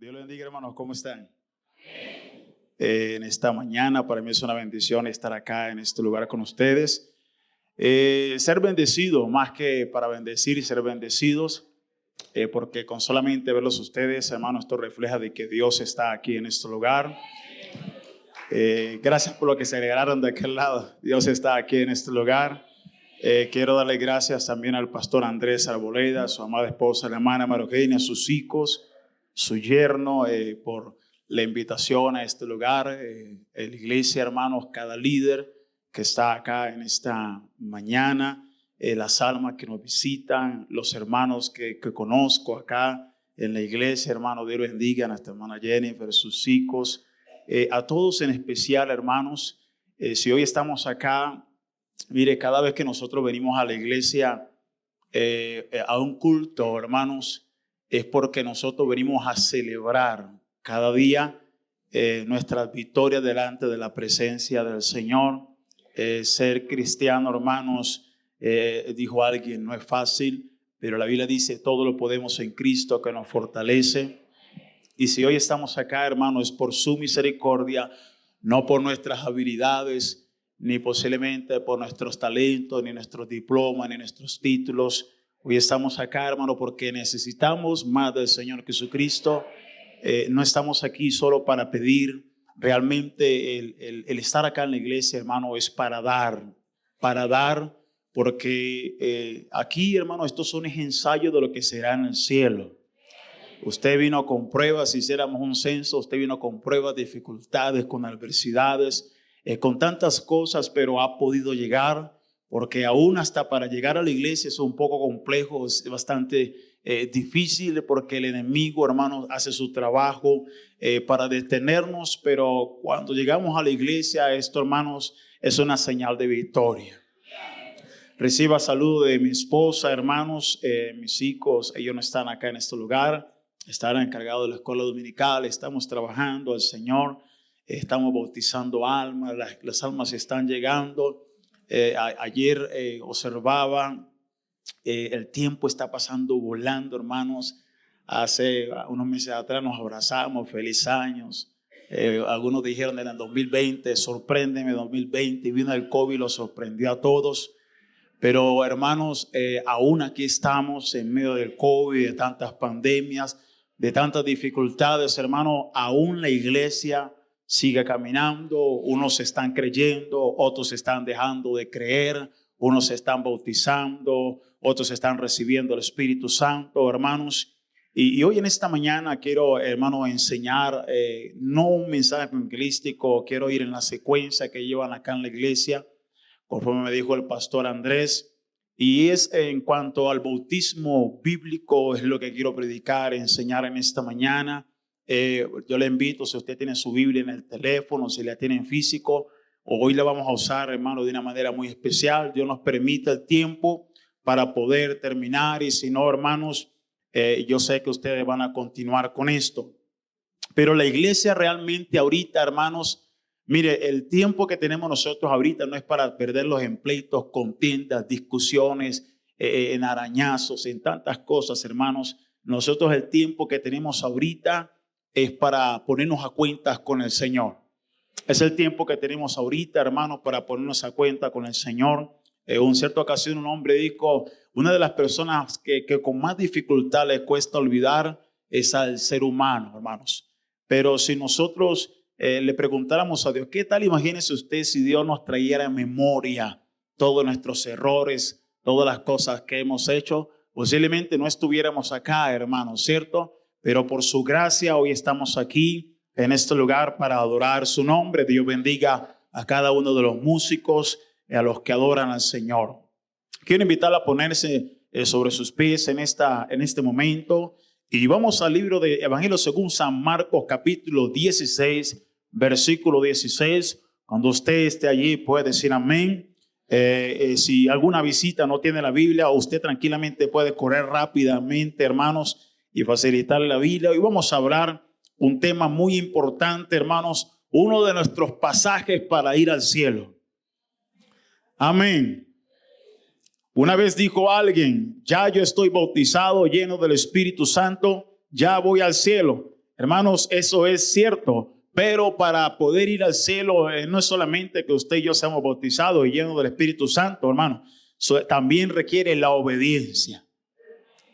Dios les bendiga, hermanos. ¿Cómo están? En esta mañana para mí es una bendición estar acá en este lugar con ustedes. Ser bendecido, más que para bendecir y ser bendecidos, porque con solamente verlos ustedes, hermanos, esto refleja de que Dios está aquí en este lugar. Gracias por lo que se alegraron de aquel lado. Dios está aquí en este lugar. Quiero darle gracias también al pastor Andrés Arboleda, a su amada esposa, la hermana María Eugenia, a sus hijos, su yerno, por la invitación a este lugar. La iglesia, hermanos, cada líder que está acá en esta mañana, las almas que nos visitan, los hermanos que conozco acá en la iglesia, hermano, Dios bendiga a nuestra hermana Jennifer, sus hijos, a todos en especial, hermanos. Si hoy estamos acá, mire, cada vez que nosotros venimos a la iglesia, a un culto, hermanos, es porque nosotros venimos a celebrar cada día nuestras victorias delante de la presencia del Señor. Ser cristiano, hermanos, dijo alguien, no es fácil, pero la Biblia dice todo lo podemos en Cristo que nos fortalece. Y si hoy estamos acá, hermanos, es por su misericordia, no por nuestras habilidades, ni posiblemente por nuestros talentos, ni nuestros diplomas, ni nuestros títulos. Hoy estamos acá, hermano, porque necesitamos más del Señor Jesucristo. No estamos aquí solo para pedir. Realmente el estar acá en la iglesia, hermano, es para dar, porque aquí, hermano, estos son ensayos de lo que será en el cielo. Usted vino con pruebas, si hiciéramos un censo, usted vino con pruebas, dificultades, con adversidades, con tantas cosas, pero ha podido llegar, porque aún hasta para llegar a la iglesia es un poco complejo, es bastante difícil, porque el enemigo, hermanos, hace su trabajo para detenernos, pero cuando llegamos a la iglesia, esto, hermanos, es una señal de victoria. Reciba saludo de mi esposa, hermanos, mis hijos, ellos no están acá en este lugar, están encargados de la escuela dominical, estamos trabajando al Señor, estamos bautizando almas, las almas están llegando. Ayer observaba, el tiempo está pasando volando, hermanos. Hace unos meses atrás nos abrazamos, feliz años. Algunos dijeron en el 2020, sorpréndeme 2020, y vino el COVID, lo sorprendió a todos. Pero hermanos, aún aquí estamos en medio del COVID, de tantas pandemias, de tantas dificultades, hermano, aún la iglesia sigue caminando. Unos están creyendo, otros están dejando de creer, unos se están bautizando, otros están recibiendo el Espíritu Santo, hermanos. Y hoy en esta mañana quiero, hermano, enseñar, no un mensaje evangelístico, quiero ir en la secuencia que llevan acá en la iglesia, conforme me dijo el pastor Andrés, y es en cuanto al bautismo bíblico, es lo que quiero predicar, enseñar en esta mañana. Yo le invito, si usted tiene su Biblia en el teléfono, si la tiene en físico, hoy la vamos a usar, hermano, de una manera muy especial. Dios nos permite el tiempo para poder terminar, y si no, hermanos, yo sé que ustedes van a continuar con esto. Pero la iglesia realmente ahorita, hermanos, mire, el tiempo que tenemos nosotros ahorita no es para perderlos en pleitos, contiendas, discusiones, en arañazos, en tantas cosas, hermanos. Nosotros el tiempo que tenemos ahorita es para ponernos a cuentas con el Señor. Es el tiempo que tenemos ahorita, hermanos, para ponernos a cuenta con el Señor. En cierta ocasión un hombre dijo, una de las personas que con más dificultad le cuesta olvidar es al ser humano, hermanos. Pero si nosotros le preguntáramos a Dios, ¿qué tal? Imagínese usted si Dios nos trayera en memoria todos nuestros errores, todas las cosas que hemos hecho, posiblemente no estuviéramos acá, hermanos, ¿cierto? Pero por su gracia hoy estamos aquí en este lugar para adorar su nombre. Dios bendiga a cada uno de los músicos y a los que adoran al Señor. Quiero invitarla a ponerse sobre sus pies en este momento, y vamos al libro de Evangelio según San Marcos, capítulo 16, versículo 16. Cuando usted esté allí puede decir amén. Si alguna visita no tiene la Biblia, usted tranquilamente puede correr rápidamente, hermanos, y facilitarle la Biblia. Hoy vamos a hablar un tema muy importante, hermanos, uno de nuestros pasajes para ir al cielo. Amén. Una vez dijo alguien, ya yo estoy bautizado, lleno del Espíritu Santo, ya voy al cielo. Hermanos, eso es cierto. Pero para poder ir al cielo, no es solamente que usted y yo seamos bautizados y llenos del Espíritu Santo, hermano. También requiere la obediencia.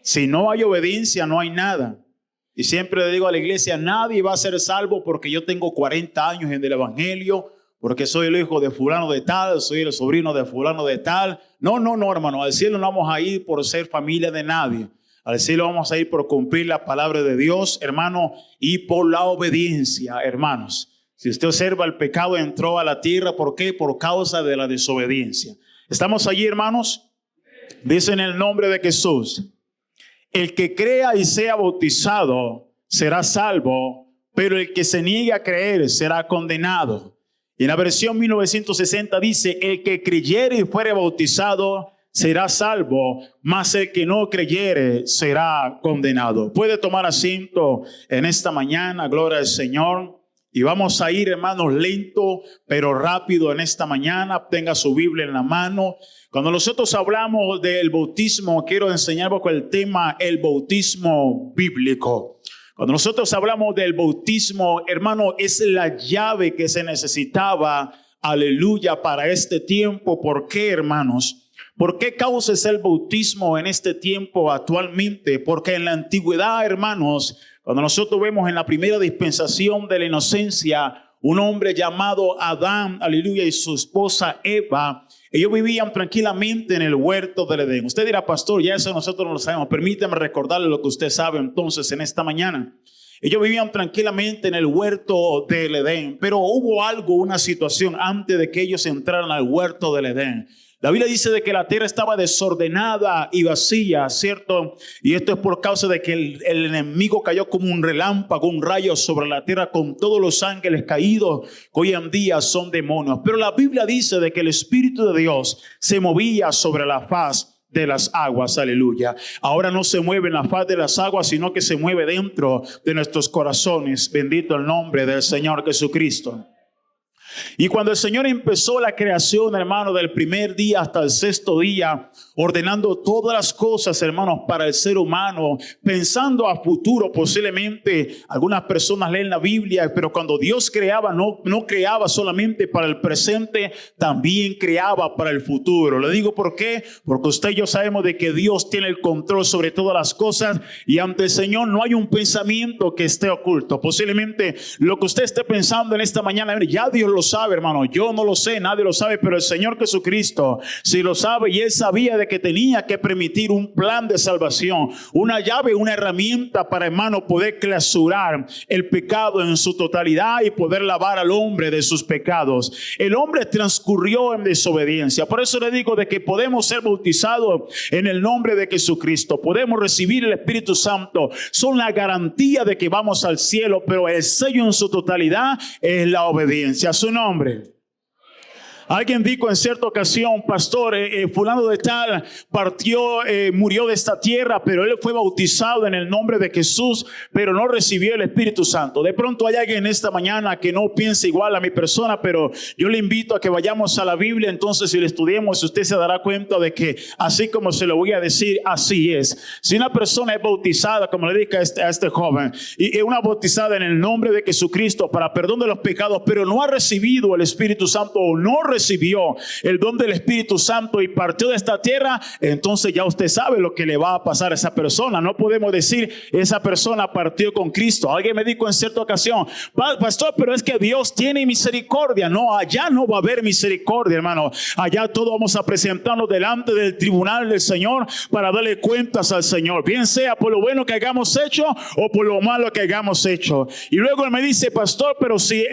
Si no hay obediencia, no hay nada. Y siempre le digo a la iglesia, nadie va a ser salvo porque yo tengo 40 años en el evangelio, porque soy el hijo de fulano de tal, soy el sobrino de fulano de tal. No, hermano, al cielo no vamos a ir por ser familia de nadie. Al cielo vamos a ir por cumplir la palabra de Dios, hermano, y por la obediencia, hermanos. Si usted observa, el pecado entró a la tierra, ¿por qué? Por causa de la desobediencia. ¿Estamos allí, hermanos? Dice en el nombre de Jesús: el que crea y sea bautizado será salvo, pero el que se niegue a creer será condenado. Y en la versión 1960 dice: el que creyere y fuere bautizado será salvo, mas el que no creyere será condenado. Puede tomar asiento en esta mañana, gloria al Señor. Y vamos a ir, hermanos, lento pero rápido en esta mañana. Tenga su Biblia en la mano. Cuando nosotros hablamos del bautismo, quiero enseñar bajo el tema el bautismo bíblico. Cuando nosotros hablamos del bautismo, hermano, es la llave que se necesitaba, aleluya, para este tiempo. ¿Por qué, hermanos? ¿Por qué causa es el bautismo en este tiempo actualmente? Porque en la antigüedad, hermanos, cuando nosotros vemos en la primera dispensación de la inocencia, un hombre llamado Adán, aleluya, y su esposa Eva, ellos vivían tranquilamente en el huerto del Edén. Usted dirá, pastor, ya eso nosotros no lo sabemos. Permítame recordarle lo que usted sabe entonces en esta mañana. Ellos vivían tranquilamente en el huerto del Edén, pero hubo una situación antes de que ellos entraran al huerto del Edén. La Biblia dice de que la tierra estaba desordenada y vacía, ¿cierto? Y esto es por causa de que el enemigo cayó como un relámpago, un rayo sobre la tierra con todos los ángeles caídos que hoy en día son demonios. Pero la Biblia dice de que el Espíritu de Dios se movía sobre la faz de las aguas, aleluya. Ahora no se mueve en la faz de las aguas, sino que se mueve dentro de nuestros corazones. Bendito el nombre del Señor Jesucristo. Y cuando el Señor empezó la creación, hermano, del primer día hasta el sexto día, ordenando todas las cosas, hermanos, para el ser humano, pensando a futuro. Posiblemente algunas personas leen la Biblia, pero cuando Dios creaba, no creaba solamente para el presente, también creaba para el futuro. Le digo por qué, porque usted y yo sabemos de que Dios tiene el control sobre todas las cosas, y ante el Señor no hay un pensamiento que esté oculto. Posiblemente lo que usted esté pensando en esta mañana, ya Dios lo sabe, hermano. Yo no lo sé, nadie lo sabe, pero el Señor Jesucristo sí lo sabe, y Él sabía de que tenía que permitir un plan de salvación, una llave, una herramienta para, hermano, poder clausurar el pecado en su totalidad y poder lavar al hombre de sus pecados. El hombre transcurrió en desobediencia. Por eso le digo de que podemos ser bautizados en el nombre de Jesucristo, podemos recibir el Espíritu Santo, son la garantía de que vamos al cielo, pero el sello en su totalidad es la obediencia a su nombre. Alguien dijo en cierta ocasión, pastor, fulano de tal partió, murió de esta tierra, pero él fue bautizado en el nombre de Jesús, pero no recibió el Espíritu Santo. De pronto hay alguien esta mañana que no piensa igual a mi persona, pero yo le invito a que vayamos a la Biblia. Entonces, si le estudiemos, usted se dará cuenta de que así como se lo voy a decir, así es. Si una persona es bautizada, como le dije a este joven, y una bautizada en el nombre de Jesucristo para perdón de los pecados, pero no ha recibido el Espíritu Santo, o no recibió el don del Espíritu Santo y partió de esta tierra, entonces ya usted sabe lo que le va a pasar a esa persona. No podemos decir esa persona partió con Cristo. Alguien me dijo en cierta ocasión, pastor, pero es que Dios tiene misericordia. No, allá no va a haber misericordia, hermano. Allá todos vamos a presentarnos delante del tribunal del Señor para darle cuentas al Señor, bien sea por lo bueno que hayamos hecho o por lo malo que hayamos hecho. Y luego él me dice, pastor, pero si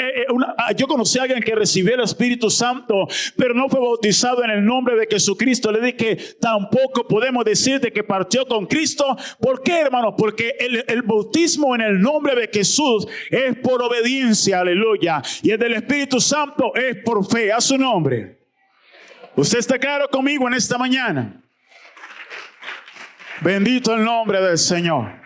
yo conocí a alguien que recibió el Espíritu Santo, pero no fue bautizado en el nombre de Jesucristo. Le dije, tampoco podemos decirte que partió con Cristo. ¿Por qué, hermano? Porque el bautismo en el nombre de Jesús es por obediencia, aleluya, y el del Espíritu Santo es por fe a su nombre. ¿Usted está claro conmigo en esta mañana? Bendito el nombre del Señor.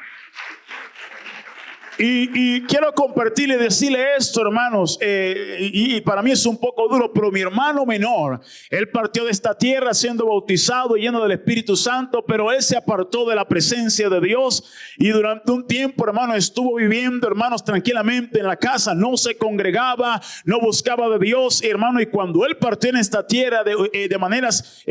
Y quiero compartirle y decirle esto, hermanos, y para mí es un poco duro, pero mi hermano menor, él partió de esta tierra siendo bautizado y lleno del Espíritu Santo, pero él se apartó de la presencia de Dios y durante un tiempo, hermano, estuvo viviendo, hermanos, tranquilamente en la casa, no se congregaba, no buscaba de Dios, hermano, y cuando él partió en esta tierra de maneras,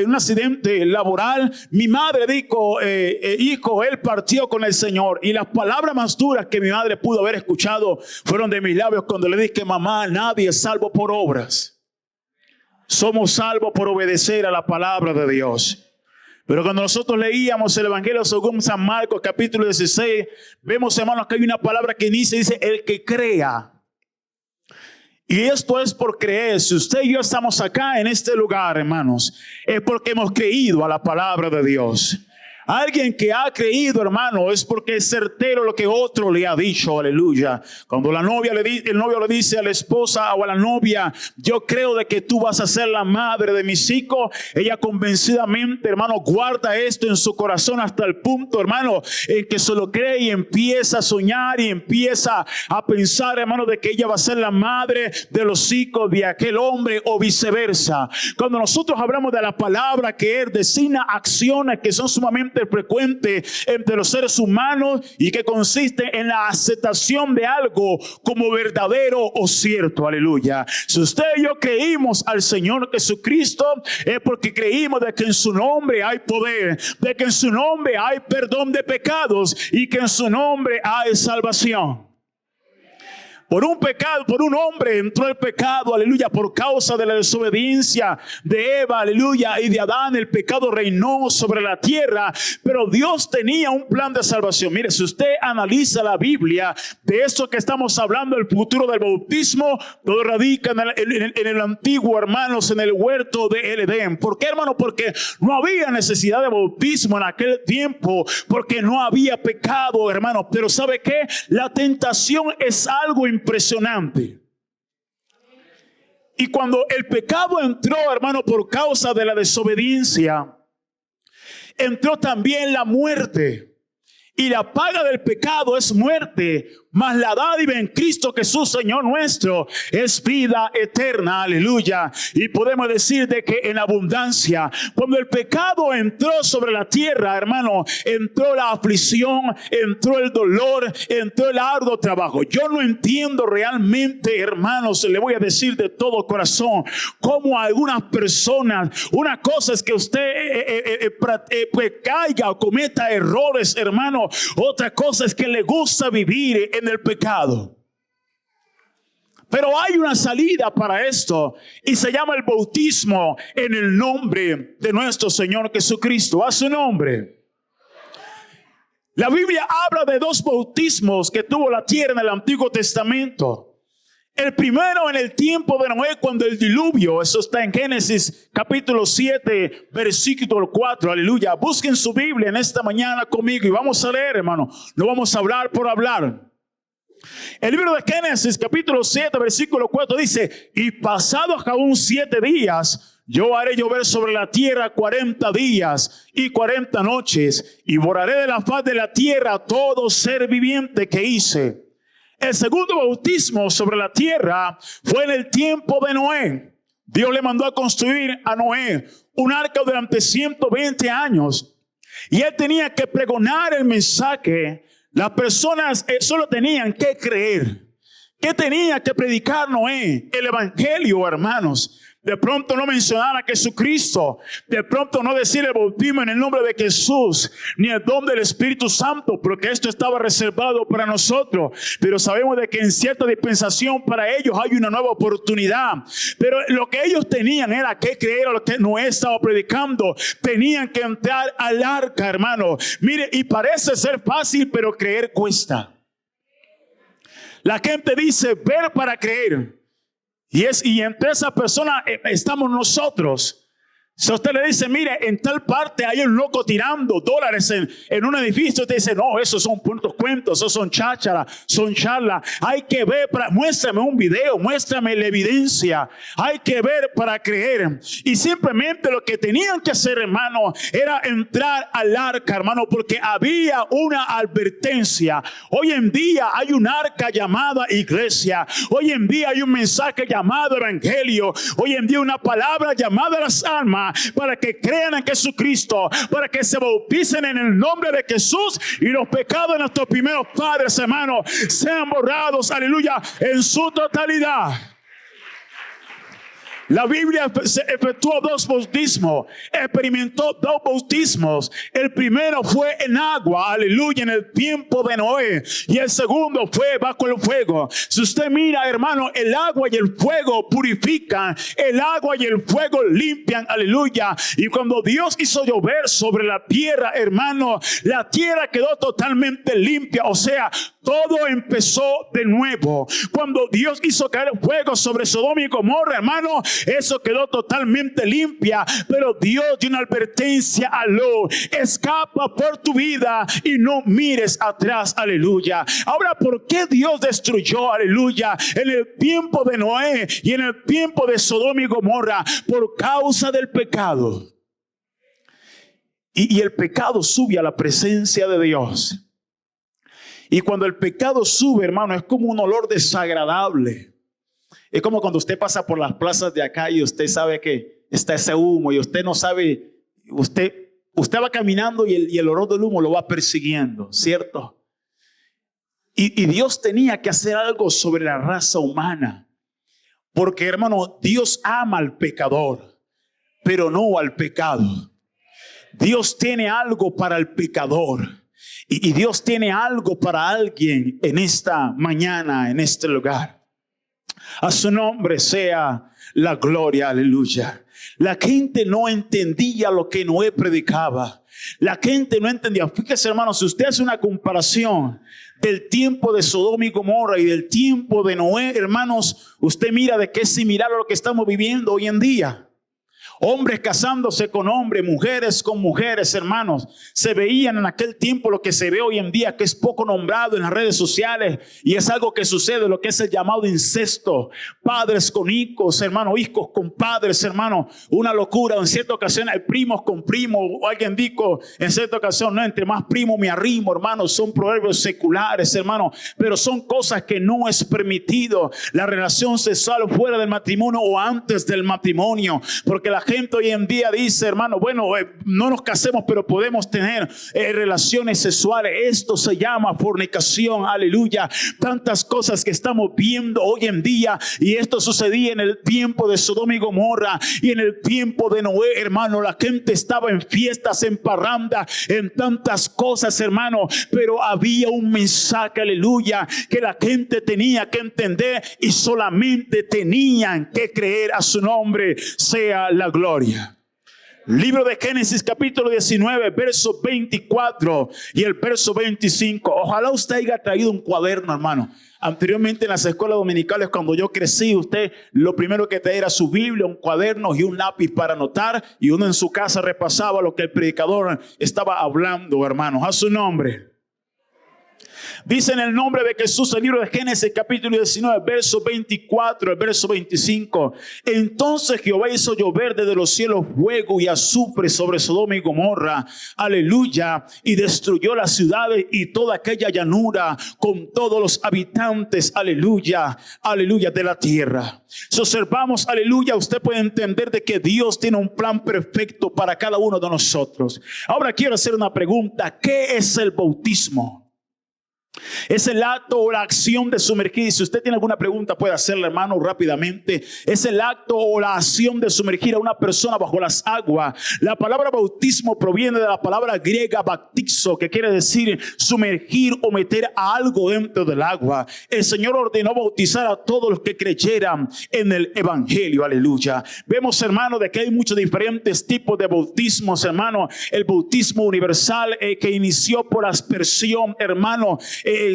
un accidente laboral, mi madre dijo, hijo, él partió con el Señor, y las palabras más duras que mi madre pudo haber escuchado fueron de mis labios cuando le dije, mamá, nadie es salvo por obras. Somos salvos por obedecer a la palabra de Dios. Pero cuando nosotros leíamos el Evangelio según San Marcos capítulo 16, vemos, hermanos, que hay una palabra que dice el que crea. Y esto es por creer. Si usted y yo estamos acá en este lugar, hermanos, es porque hemos creído a la palabra de Dios. Alguien que ha creído, hermano, es porque es certero lo que otro le ha dicho, aleluya. Cuando el novio le dice a la esposa o a la novia, yo creo de que tú vas a ser la madre de mis hijos, ella convencidamente, hermano, guarda esto en su corazón hasta el punto, hermano, en que se lo cree y empieza a soñar y empieza a pensar, hermano, de que ella va a ser la madre de los hijos de aquel hombre o viceversa. Cuando nosotros hablamos de la palabra, que él designa acciones que son sumamente frecuente entre los seres humanos y que consiste en la aceptación de algo como verdadero o cierto, aleluya. Si usted y yo creímos al Señor Jesucristo, es porque creímos de que en su nombre hay poder, de que en su nombre hay perdón de pecados y que en su nombre hay salvación. Por un pecado, por un hombre entró el pecado, aleluya, por causa de la desobediencia de Eva, aleluya, y de Adán, el pecado reinó sobre la tierra, pero Dios tenía un plan de salvación. Mire, si usted analiza la Biblia, de esto que estamos hablando, el futuro del bautismo, todo radica en el antiguo, hermanos, en el huerto de Edén. ¿Por qué, hermano? Porque no había necesidad de bautismo en aquel tiempo, porque no había pecado, hermano. Pero ¿sabe qué? La tentación es algo impresionante. Y cuando el pecado entró, hermano, por causa de la desobediencia, entró también la muerte. Y la paga del pecado es muerte, mas la dádiva en Cristo Jesús, Señor nuestro, es vida eterna, aleluya. Y podemos decir de que en abundancia, cuando el pecado entró sobre la tierra, hermano, entró la aflicción, entró el dolor, entró el arduo trabajo. Yo no entiendo realmente, hermanos, le voy a decir de todo corazón, cómo algunas personas, una cosa es que usted caiga o cometa errores, hermano, otra cosa es que le gusta vivir en el pecado. Pero hay una salida para esto y se llama el bautismo en el nombre de nuestro Señor Jesucristo. A su nombre. La Biblia habla de dos bautismos que tuvo la tierra en el Antiguo Testamento. El primero en el tiempo de Noé, cuando el diluvio, eso está en Génesis capítulo 7, versículo 4, aleluya. Busquen su Biblia en esta mañana conmigo y vamos a leer, hermano. No vamos a hablar por hablar. El libro de Génesis capítulo 7, versículo 4 dice, y pasados aún 7 días, yo haré llover sobre la tierra 40 días y 40 noches, y borraré de la faz de la tierra todo ser viviente que hice. El segundo bautismo sobre la tierra fue en el tiempo de Noé. Dios le mandó a construir a Noé un arca durante 120 años. Y él tenía que pregonar el mensaje. Las personas solo tenían que creer. ¿Qué tenía que predicar Noé? El evangelio, hermanos. De pronto no mencionar a Jesucristo. De pronto no decir el bautismo en el nombre de Jesús, ni el don del Espíritu Santo, porque esto estaba reservado para nosotros. Pero sabemos de que en cierta dispensación para ellos hay una nueva oportunidad. Pero lo que ellos tenían era que creer a lo que Noé estaba predicando. Tenían que entrar al arca, hermano. Mire, y parece ser fácil, pero creer cuesta. La gente dice ver para creer. Y entre esa persona estamos nosotros. Si usted le dice, mire, en tal parte hay un loco tirando dólares en un edificio, usted dice, no, esos son puntos cuentos, esos son chácharas, son charlas. Hay que ver, muéstrame un video, muéstrame la evidencia. Hay que ver para creer. Y simplemente lo que tenían que hacer, hermano, era entrar al arca, hermano, porque había una advertencia. Hoy en día hay un arca llamada iglesia. Hoy en día hay un mensaje llamado evangelio. Hoy en día una palabra llamada las almas, para que crean en Jesucristo, para que se bauticen en el nombre de Jesús y los pecados de nuestros primeros padres, hermanos, sean borrados, aleluya, en su totalidad. La Biblia efectuó 2 bautismos, experimentó 2 bautismos. El primero fue en agua, aleluya, en el tiempo de Noé. Y el segundo fue bajo el fuego. Si usted mira, hermano, el agua y el fuego purifican, el agua y el fuego limpian, aleluya. Y cuando Dios hizo llover sobre la tierra, hermano, la tierra quedó totalmente limpia. O sea, todo empezó de nuevo. Cuando Dios hizo caer fuego sobre Sodoma y Gomorra, hermano, eso quedó totalmente limpia. Pero Dios dio una advertencia a Lot: escapa por tu vida y no mires atrás, aleluya. Ahora, ¿por qué Dios destruyó, aleluya, en el tiempo de Noé y en el tiempo de Sodoma y Gomorra? Por causa del pecado. Y el pecado sube a la presencia de Dios. Y cuando el pecado sube, hermano, es como un olor desagradable. Es como cuando usted pasa por las plazas de acá y usted sabe que está ese humo y usted no sabe, usted va caminando y el olor del humo lo va persiguiendo, ¿cierto? Y Dios tenía que hacer algo sobre la raza humana. Porque, hermano, Dios ama al pecador, pero no al pecado. Dios tiene algo para el pecador. Y Dios tiene algo para alguien en esta mañana, en este lugar. A su nombre sea la gloria, aleluya. La gente no entendía lo que Noé predicaba. La gente no entendía. Fíjese, hermano, si usted hace una comparación del tiempo de Sodoma y Gomorra y del tiempo de Noé, hermanos, usted mira de qué es similar a lo que estamos viviendo hoy en día. Hombres casándose con hombres, mujeres con mujeres, hermanos. Se veían en aquel tiempo lo que se ve hoy en día, que es poco nombrado en las redes sociales. Y es algo que sucede, lo que es el llamado incesto. Padres con hijos, hermanos, hijos con padres, hermanos. Una locura. En cierta ocasión hay primos con primos. Alguien dijo en cierta ocasión, no, entre más primo me arrimo, hermanos. Son proverbios seculares, hermanos. Pero son cosas que no es permitido. La relación sexual fuera del matrimonio o antes del matrimonio. Porque la gente hoy en día dice, hermano, bueno, no nos casemos, pero podemos tener relaciones sexuales. Esto se llama fornicación, aleluya. Tantas cosas que estamos viendo hoy en día, y esto sucedía en el tiempo de Sodoma y Gomorra y en el tiempo de Noé, hermano. La gente estaba en fiestas, en parranda, en tantas cosas, hermano, pero había un mensaje, aleluya, que la gente tenía que entender y solamente tenían que creer. A su nombre sea la gloria. Libro de Génesis capítulo 19, verso 24 y el verso 25. Ojalá usted haya traído un cuaderno, hermano. Anteriormente en las escuelas dominicales, cuando yo crecí, usted lo primero que traía era su Biblia, un cuaderno y un lápiz para anotar, y uno en su casa repasaba lo que el predicador estaba hablando, hermanos. A su nombre. Dice en el nombre de Jesús el libro de Génesis capítulo 19, verso 24, el verso 25. Entonces Jehová hizo llover desde los cielos fuego y azufre sobre Sodoma y Gomorra, aleluya, y destruyó las ciudades y toda aquella llanura con todos los habitantes, aleluya, aleluya, de la tierra. Si observamos, aleluya, usted puede entender de que Dios tiene un plan perfecto para cada uno de nosotros. Ahora quiero hacer una pregunta: ¿qué es el bautismo? Es el acto o la acción de sumergir. Y si usted tiene alguna pregunta puede hacerla, hermano, rápidamente. Es el acto o la acción de sumergir a una persona bajo las aguas. La palabra bautismo proviene de la palabra griega baptizo, que quiere decir sumergir o meter a algo dentro del agua. El Señor ordenó bautizar a todos los que creyeran en el evangelio, aleluya. Vemos, hermano, de que hay muchos diferentes tipos de bautismos, hermano. El bautismo universal que inició por aspersión, hermano,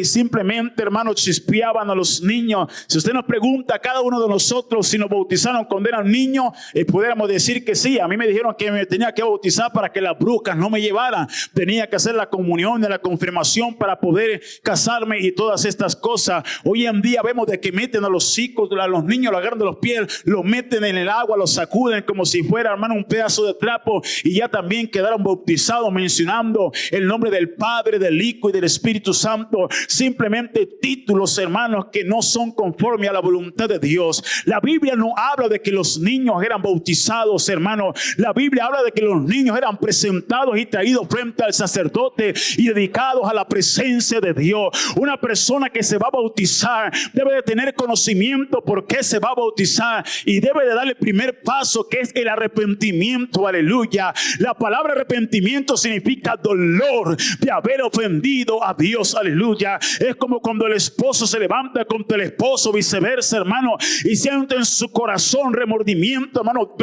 simplemente, hermanos, chispeaban a los niños. Si usted nos pregunta a cada uno de nosotros si nos bautizaron cuando eran niños, pudiéramos decir que sí. A mí me dijeron que me tenía que bautizar para que las brujas no me llevaran. Tenía que hacer la comunión y la confirmación para poder casarme y todas estas cosas. Hoy en día vemos de que meten a los hijos, a los niños, lo agarran de los pies, lo meten en el agua, lo sacuden como si fuera, hermano, un pedazo de trapo, y ya también quedaron bautizados mencionando el nombre del Padre, del Hijo y del Espíritu Santo. Simplemente títulos, hermanos, que no son conforme a la voluntad de Dios. La Biblia no habla de que los niños eran bautizados, hermanos. La Biblia habla de que los niños eran presentados y traídos frente al sacerdote y dedicados a la presencia de Dios. Una persona que se va a bautizar debe de tener conocimiento por qué se va a bautizar y debe de dar el primer paso, que es el arrepentimiento. Aleluya. La palabra arrepentimiento significa dolor de haber ofendido a Dios. Aleluya. Es como cuando el esposo se levanta contra el esposo, viceversa, hermano, y siente en su corazón remordimiento, hermano,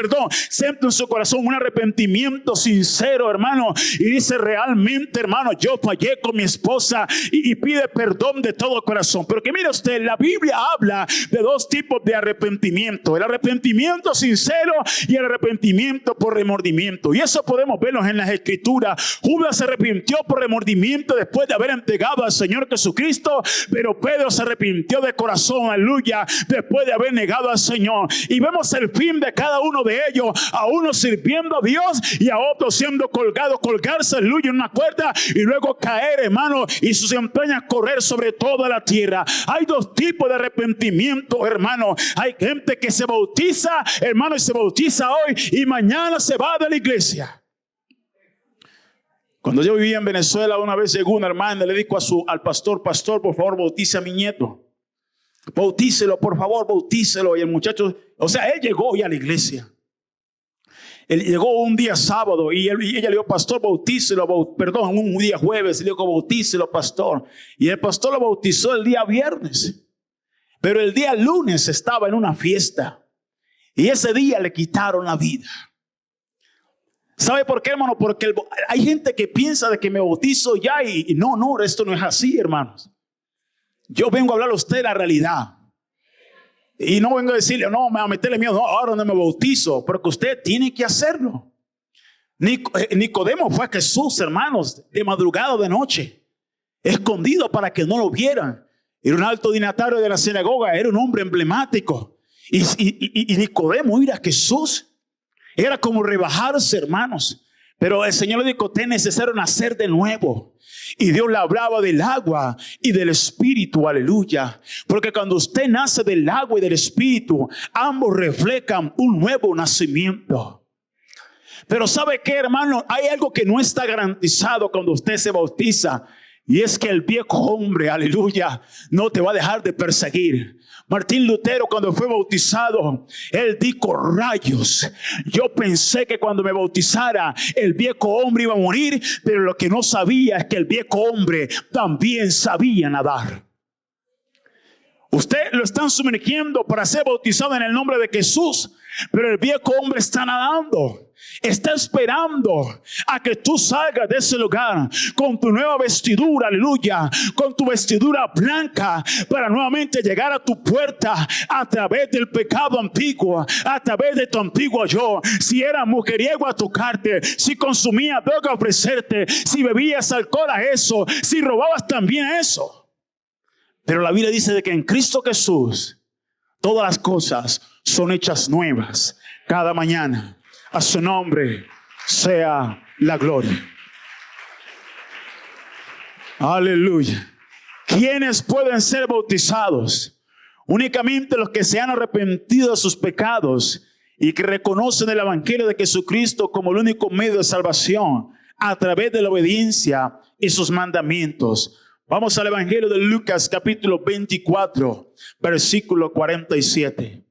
siente en su corazón un arrepentimiento sincero, hermano, y dice realmente, hermano, yo fallé con mi esposa, y pide perdón de todo corazón. Pero que mire usted, la Biblia habla de dos tipos de arrepentimiento: el arrepentimiento sincero y el arrepentimiento por remordimiento. Y eso podemos verlo en las Escrituras. Judas se arrepintió por remordimiento después de haber entregado al Señor Jesucristo, pero Pedro se arrepintió de corazón, aleluya, después de haber negado al Señor. Y vemos el fin de cada uno de ellos: a uno sirviendo a Dios y a otro siendo colgarse, aleluya, en una cuerda y luego caer, hermano, y sus entrañas correr sobre toda la tierra. Hay dos tipos de arrepentimiento, hermano. Hay gente que se bautiza, hermano, y se bautiza hoy y mañana se va de la iglesia. Cuando yo vivía en Venezuela, una vez llegó una hermana, le dijo al pastor: pastor, por favor, bautice a mi nieto. Bautícelo, por favor, bautícelo. Y el muchacho, o sea, él llegó ya a la iglesia. Él llegó un día sábado y ella le dijo: pastor, bautícelo, un día jueves, le dijo: bautícelo, pastor. Y el pastor lo bautizó el día viernes. Pero el día lunes estaba en una fiesta y ese día le quitaron la vida. ¿Sabe por qué, hermano? Porque hay gente que piensa de que me bautizo ya y no, esto no es así, hermanos. Yo vengo a hablar a usted la realidad. Y no vengo a decirle: no, me va a meterle miedo, no, ahora no me bautizo, porque usted tiene que hacerlo. Nicodemo fue a Jesús, hermanos, de madrugada o de noche, escondido para que no lo vieran. Era un alto dignatario de la sinagoga, era un hombre emblemático. Y Nicodemo ir a Jesús era como rebajarse, hermanos. Pero el Señor le dijo: te es necesario nacer de nuevo. Y Dios le hablaba del agua y del Espíritu, aleluya. Porque cuando usted nace del agua y del Espíritu, ambos reflejan un nuevo nacimiento. Pero ¿sabe qué, hermano? Hay algo que no está garantizado cuando usted se bautiza. Y es que el viejo hombre, aleluya, no te va a dejar de perseguir. Martín Lutero, cuando fue bautizado, él dijo: rayos, yo pensé que cuando me bautizara el viejo hombre iba a morir, pero lo que no sabía es que el viejo hombre también sabía nadar. Usted lo están sumergiendo para ser bautizado en el nombre de Jesús, pero el viejo hombre está nadando. Está esperando a que tú salgas de ese lugar con tu nueva vestidura, aleluya, con tu vestidura blanca, para nuevamente llegar a tu puerta a través del pecado antiguo, a través de tu antiguo yo. Si eras mujeriego, a tocarte; si consumías droga, a ofrecerte; si bebías alcohol, a eso; si robabas, también a eso. Pero la Biblia dice de que en Cristo Jesús todas las cosas son hechas nuevas cada mañana. A su nombre sea la gloria. Aleluya. ¿Quiénes pueden ser bautizados? Únicamente los que se han arrepentido de sus pecados y que reconocen el evangelio de Jesucristo como el único medio de salvación a través de la obediencia y sus mandamientos. Vamos al evangelio de Lucas, capítulo 24, versículo 47.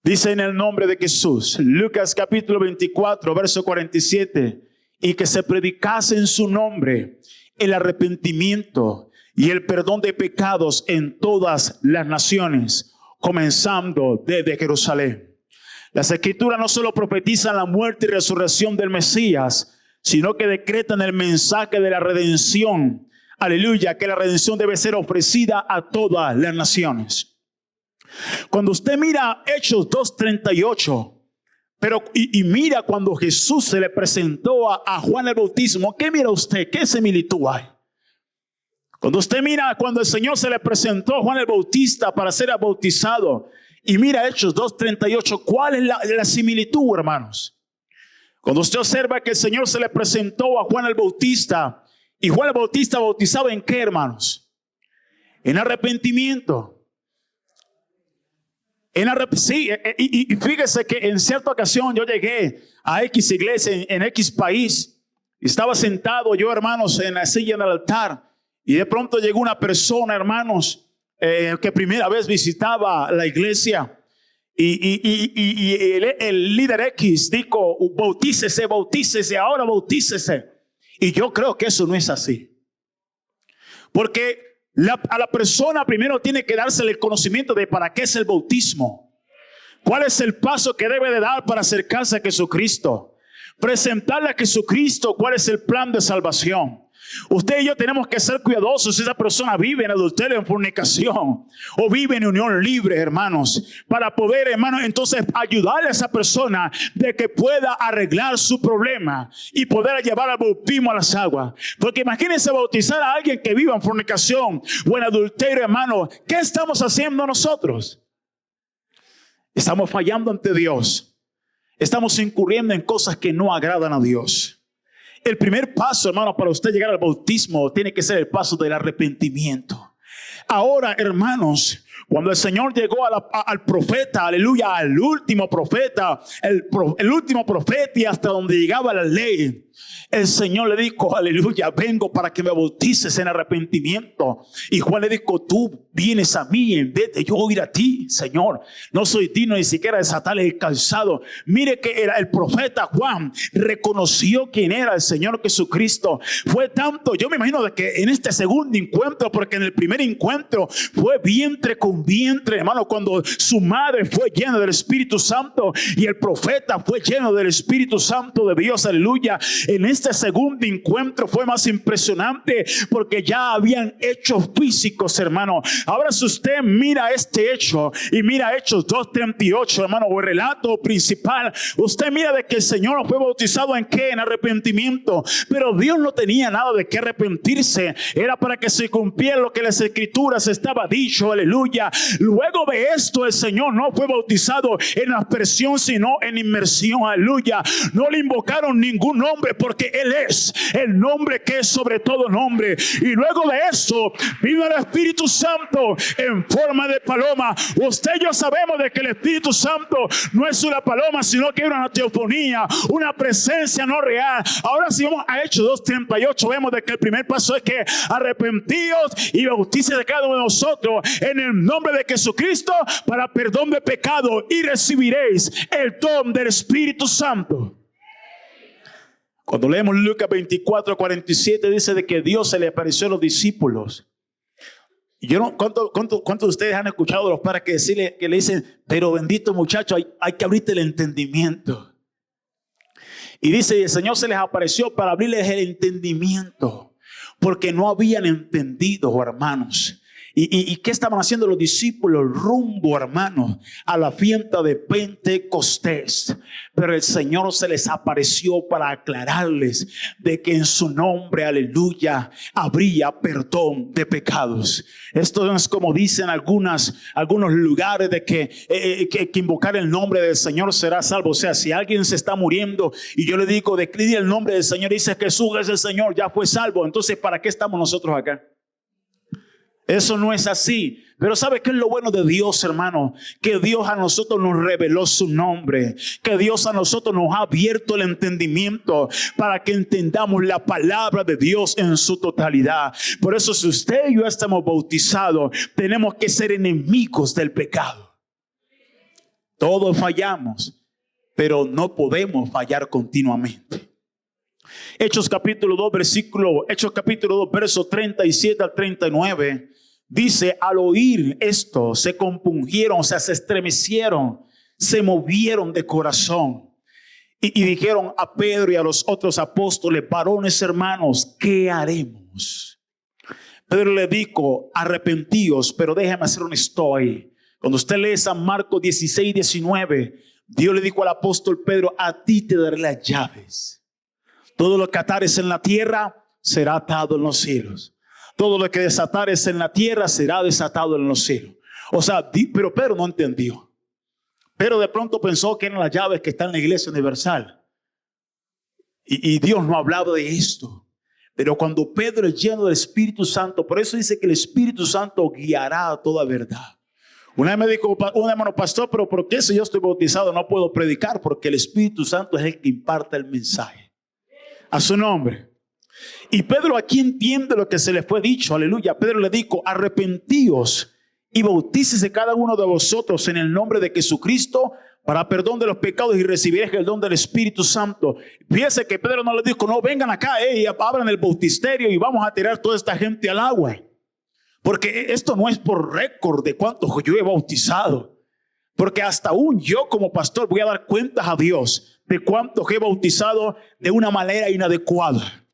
Dice en el nombre de Jesús, Lucas capítulo 24, verso 47, y que se predicase en su nombre el arrepentimiento y el perdón de pecados en todas las naciones, comenzando desde Jerusalén. Las Escrituras no solo profetizan la muerte y resurrección del Mesías, sino que decretan el mensaje de la redención aleluya, que la redención debe ser ofrecida a todas las naciones. Cuando usted mira Hechos 2:38, y mira cuando Jesús se le presentó a Juan el Bautismo, ¿qué mira usted? ¿Qué similitud hay? Cuando usted mira cuando el Señor se le presentó a Juan el Bautista para ser bautizado, y mira Hechos 2:38, ¿cuál es la similitud, hermanos? Cuando usted observa que el Señor se le presentó a Juan el Bautista, y Juan el Bautista bautizaba ¿en qué, hermanos? En arrepentimiento. Sí, y fíjese que en cierta ocasión yo llegué a X iglesia en X país, y estaba sentado yo, hermanos, en la silla del altar, y de pronto llegó una persona, hermanos, que primera vez visitaba la iglesia, y el líder X dijo: bautícese, bautícese, ahora bautícese. Y yo creo que eso no es así, porque a la persona primero tiene que dársele el conocimiento de para qué es el bautismo, cuál es el paso que debe de dar para acercarse a Jesucristo, presentarle a Jesucristo cuál es el plan de salvación. Usted y yo tenemos que ser cuidadosos si esa persona vive en adulterio, en fornicación, o vive en unión libre, hermanos, para poder, hermanos, entonces ayudarle a esa persona de que pueda arreglar su problema y poder llevar al bautismo a las aguas. Porque imagínense bautizar a alguien que viva en fornicación o en adulterio, hermano. ¿Qué estamos haciendo nosotros? Estamos fallando ante Dios. Estamos incurriendo en cosas que no agradan a Dios. El primer paso, hermano, para usted llegar al bautismo tiene que ser el paso del arrepentimiento. Ahora, hermanos, cuando el Señor llegó al profeta, aleluya, al último profeta, el último profeta, y hasta donde llegaba la ley, el Señor le dijo: aleluya, vengo para que me bautices en arrepentimiento. Y Juan le dijo: tú vienes a mí en vez de yo ir a ti, Señor. No soy digno ni siquiera de desatarle el calzado. Mire que el profeta Juan reconoció quién era el Señor Jesucristo. Fue tanto, yo me imagino de que en este segundo encuentro, porque en el primer encuentro fue vientre con vientre, hermano, cuando su madre fue llena del Espíritu Santo y el profeta fue lleno del Espíritu Santo de Dios, aleluya. En este segundo encuentro fue más impresionante porque ya habían hechos físicos, hermano. Ahora si usted mira este hecho y mira Hechos 2:38, hermano, o el relato principal, usted mira de que el Señor fue bautizado ¿en qué? En arrepentimiento. Pero Dios no tenía nada de qué arrepentirse. Era para que se cumpliera lo que en las Escrituras estaba dicho, aleluya. Luego de esto el Señor no fue bautizado en aspersión, sino en inmersión, aleluya. No le invocaron ningún nombre porque Él es el nombre que es sobre todo nombre. Y luego de eso vino el Espíritu Santo en forma de paloma. Usted y yo sabemos de que el Espíritu Santo no es una paloma, sino que es una teofonía, una presencia no real. Ahora si vamos a Hechos 2:38, vemos de que el primer paso es que arrepentíos y bautícese de cada uno de nosotros en el nombre de Jesucristo para perdón de pecado, y recibiréis el don del Espíritu Santo. Cuando leemos Lucas 24:47, dice de que Dios se le apareció a los discípulos. Y yo no, ¿cuántos de ustedes han escuchado a los padres que le dicen: pero bendito muchacho, hay que abrirte el entendimiento? Y dice: el Señor se les apareció para abrirles el entendimiento, porque no habían entendido, hermanos. ¿Y qué estaban haciendo los discípulos? Rumbo, hermanos, a la fiesta de Pentecostés. Pero el Señor se les apareció para aclararles de que en su nombre, aleluya, habría perdón de pecados. Esto no es como dicen algunos lugares de que invocar el nombre del Señor será salvo. O sea, si alguien se está muriendo y yo le digo: declare el nombre del Señor, y dice: Jesús es el Señor, ya fue salvo. Entonces, ¿para qué estamos nosotros acá? Eso no es así. Pero ¿sabe qué es lo bueno de Dios, hermano? Que Dios a nosotros nos reveló su nombre. Que Dios a nosotros nos ha abierto el entendimiento para que entendamos la palabra de Dios en su totalidad. Por eso, si usted y yo estamos bautizados, tenemos que ser enemigos del pecado. Todos fallamos, pero no podemos fallar continuamente. Hechos capítulo 2, verso 37 al 39. Dice: al oír esto, se compungieron, o sea, se estremecieron, se movieron de corazón. Y dijeron a Pedro y a los otros apóstoles: varones hermanos, ¿qué haremos? Pedro le dijo, arrepentíos, pero déjame hacer un estoy. Cuando usted lee San Marcos 16, 19, Dios le dijo al apóstol Pedro, a ti te daré las llaves. Todo lo que atares en la tierra será atado en los cielos. Todo lo que desatares en la tierra será desatado en los cielos. O sea, pero Pedro no entendió. Pero de pronto pensó que eran las llaves que están en la iglesia universal. Y Dios no hablaba de esto. Pero cuando Pedro es lleno del Espíritu Santo, por eso dice que el Espíritu Santo guiará a toda verdad. Una vez me dijo un hermano, pastor, pero ¿por qué si yo estoy bautizado no puedo predicar? Porque el Espíritu Santo es el que imparte el mensaje. A su nombre. Y Pedro aquí entiende lo que se le fue dicho. Aleluya. Pedro le dijo, arrepentíos y bautícese cada uno de vosotros en el nombre de Jesucristo para perdón de los pecados y recibiréis el don del Espíritu Santo. Fíjese que Pedro no le dijo, no, vengan acá, abran el bautisterio y vamos a tirar toda esta gente al agua. Porque esto no es por récord de cuántos yo he bautizado. Porque hasta aún yo como pastor voy a dar cuentas a Dios de cuántos he bautizado de una manera inadecuada.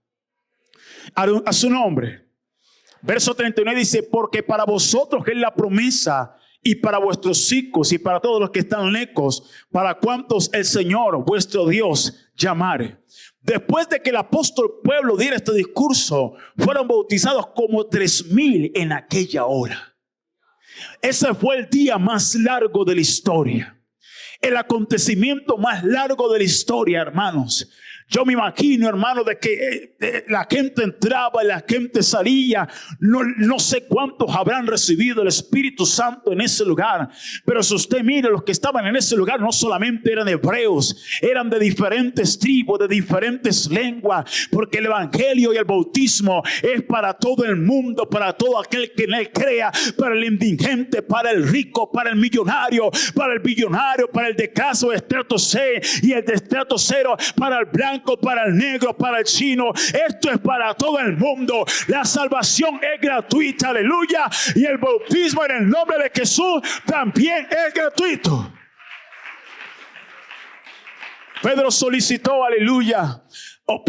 A su nombre. Verso 39 dice, porque para vosotros es la promesa y para vuestros hijos y para todos los que están lejos, para cuantos el Señor vuestro Dios llamare. Después de que el apóstol Pablo diera este discurso, fueron bautizados como 3,000 en aquella hora. Ese fue el día más largo de la historia. El acontecimiento más largo de la historia, hermanos. Yo me imagino, hermano, de que la gente entraba y la gente salía. No sé cuántos habrán recibido el Espíritu Santo en ese lugar. Pero si usted mira, los que estaban en ese lugar no solamente eran hebreos, eran de diferentes tribus, de diferentes lenguas. Porque el evangelio y el bautismo es para todo el mundo, para todo aquel que en él crea, para el indigente, para el rico, para el millonario, para el billonario, para el de clase estrato C y el de estrato cero, para el blanco, para el negro, para el chino. Esto es para todo el mundo. La salvación es gratuita, aleluya. Y el bautismo en el nombre de Jesús también es gratuito. Pedro solicitó, aleluya.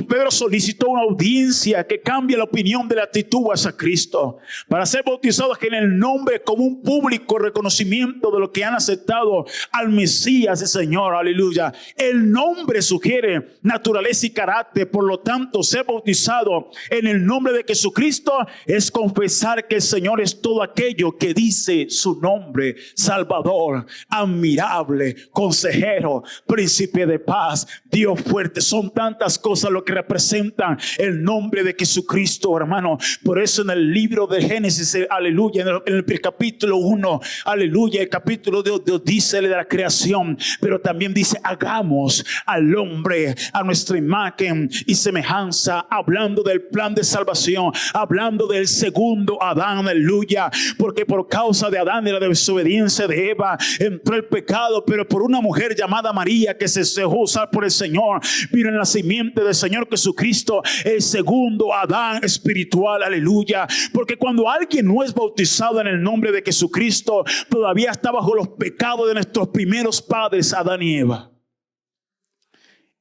Pedro solicitó una audiencia que cambie la opinión de la actitud hacia Cristo para ser bautizados en el nombre como un público reconocimiento de lo que han aceptado al Mesías y Señor, aleluya. El nombre sugiere naturaleza y carácter, por lo tanto ser bautizado en el nombre de Jesucristo es confesar que el Señor es todo aquello que dice su nombre: Salvador, admirable, consejero, príncipe de paz, Dios fuerte. Son tantas cosas lo que representan el nombre de Jesucristo, hermano. Por eso en el libro de Génesis, aleluya, en el capítulo 1, aleluya, el capítulo 2, Dios dice de la creación, pero también dice hagamos al hombre a nuestra imagen y semejanza, hablando del plan de salvación, hablando del segundo Adán, aleluya, porque por causa de Adán y la desobediencia de Eva entró el pecado, pero por una mujer llamada María que se dejó usar por el Señor vino el nacimiento del Señor Jesucristo, el segundo Adán espiritual, aleluya. Porque cuando alguien no es bautizado en el nombre de Jesucristo, todavía está bajo los pecados de nuestros primeros padres, Adán y Eva.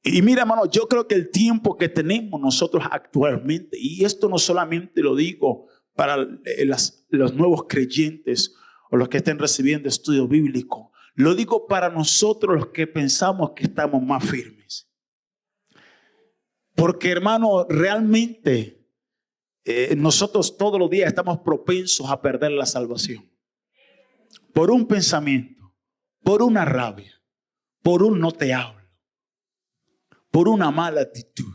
Y mira, hermano, yo creo que el tiempo que tenemos nosotros actualmente, y esto no solamente lo digo para los nuevos creyentes o los que estén recibiendo estudio bíblico, lo digo para nosotros los que pensamos que estamos más firmes. Porque, hermano, realmente nosotros todos los días estamos propensos a perder la salvación. Por un pensamiento, por una rabia, por un no te hablo, por una mala actitud.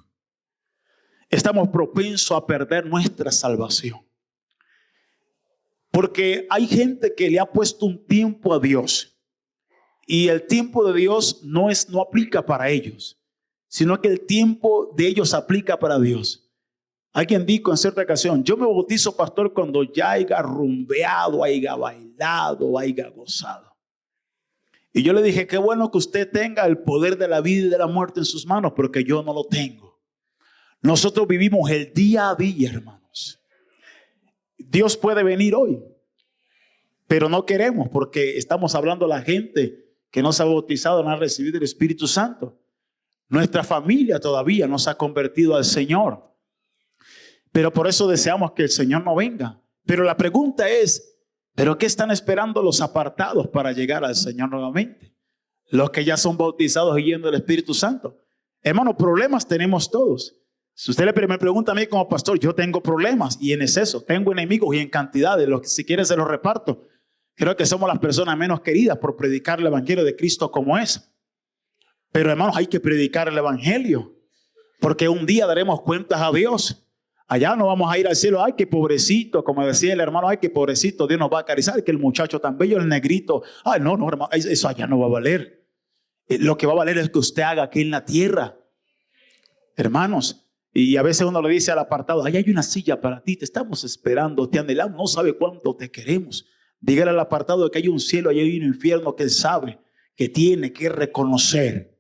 Estamos propensos a perder nuestra salvación. Porque hay gente que le ha puesto un tiempo a Dios. Y el tiempo de Dios no aplica para ellos, sino que el tiempo de ellos aplica para Dios. Alguien dijo en cierta ocasión, yo me bautizo, pastor, cuando ya haya rumbeado, haya bailado, haya gozado. Y yo le dije, qué bueno que usted tenga el poder de la vida y de la muerte en sus manos, porque yo no lo tengo. Nosotros vivimos el día a día, hermanos. Dios puede venir hoy, pero no queremos, porque estamos hablando a la gente que no se ha bautizado, no ha recibido el Espíritu Santo. Nuestra familia todavía no se ha convertido al Señor. Pero por eso deseamos que el Señor no venga. Pero la pregunta es, ¿pero qué están esperando los apartados para llegar al Señor nuevamente? Los que ya son bautizados y llenos del Espíritu Santo. Hermano, problemas tenemos todos. Si usted me pregunta a mí como pastor, yo tengo problemas y en exceso, tengo enemigos y en cantidades, los que si quieren se los reparto. Creo que somos las personas menos queridas por predicar el evangelio de Cristo como es. Pero hermanos, hay que predicar el evangelio, porque un día daremos cuentas a Dios. Allá no vamos a ir al cielo, ay, qué pobrecito, como decía el hermano, ay, qué pobrecito, Dios nos va a acariciar, que el muchacho tan bello, el negrito, ay, no, hermano, eso allá no va a valer. Lo que va a valer es que usted haga aquí en la tierra. Hermanos, y a veces uno le dice al apartado, ahí hay una silla para ti, te estamos esperando, te anhelamos, no sabe cuánto te queremos. Dígale al apartado que hay un cielo y hay un infierno que él sabe que tiene que reconocer.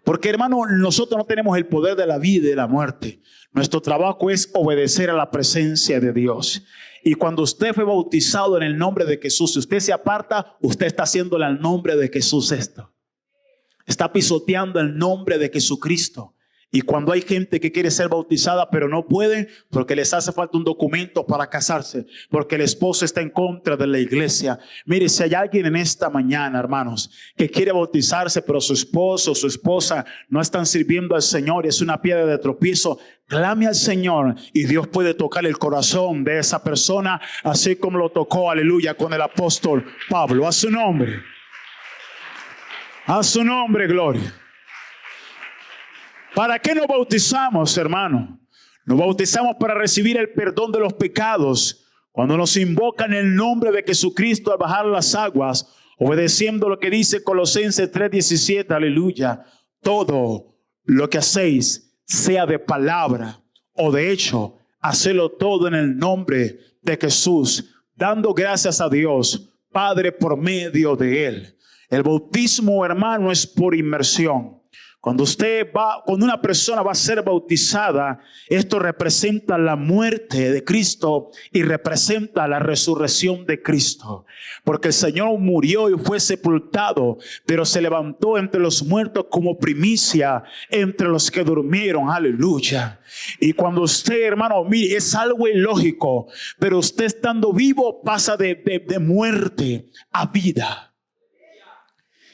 Porque hermano, nosotros no tenemos el poder de la vida y de la muerte. Nuestro trabajo es obedecer a la presencia de Dios. Y cuando usted fue bautizado en el nombre de Jesús, si usted se aparta, usted está haciéndole al nombre de Jesús esto. Está pisoteando el nombre de Jesucristo. Y cuando hay gente que quiere ser bautizada pero no pueden porque les hace falta un documento para casarse, porque el esposo está en contra de la iglesia. Mire, si hay alguien en esta mañana, hermanos, que quiere bautizarse pero su esposo o su esposa no están sirviendo al Señor y es una piedra de tropiezo, clame al Señor y Dios puede tocar el corazón de esa persona, así como lo tocó, aleluya, con el apóstol Pablo. A su nombre. A su nombre, gloria. ¿Para qué nos bautizamos, hermano? Nos bautizamos para recibir el perdón de los pecados. Cuando nos invocan el nombre de Jesucristo al bajar las aguas, obedeciendo lo que dice Colosenses 3:17, aleluya. Todo lo que hacéis, sea de palabra o de hecho, hacedlo todo en el nombre de Jesús, dando gracias a Dios, Padre, por medio de Él. El bautismo, hermano, es por inmersión. Cuando una persona va a ser bautizada, esto representa la muerte de Cristo y representa la resurrección de Cristo. Porque el Señor murió y fue sepultado, pero se levantó entre los muertos como primicia entre los que durmieron. Aleluya. Y cuando usted, hermano, mire, es algo ilógico, pero usted estando vivo pasa de muerte a vida.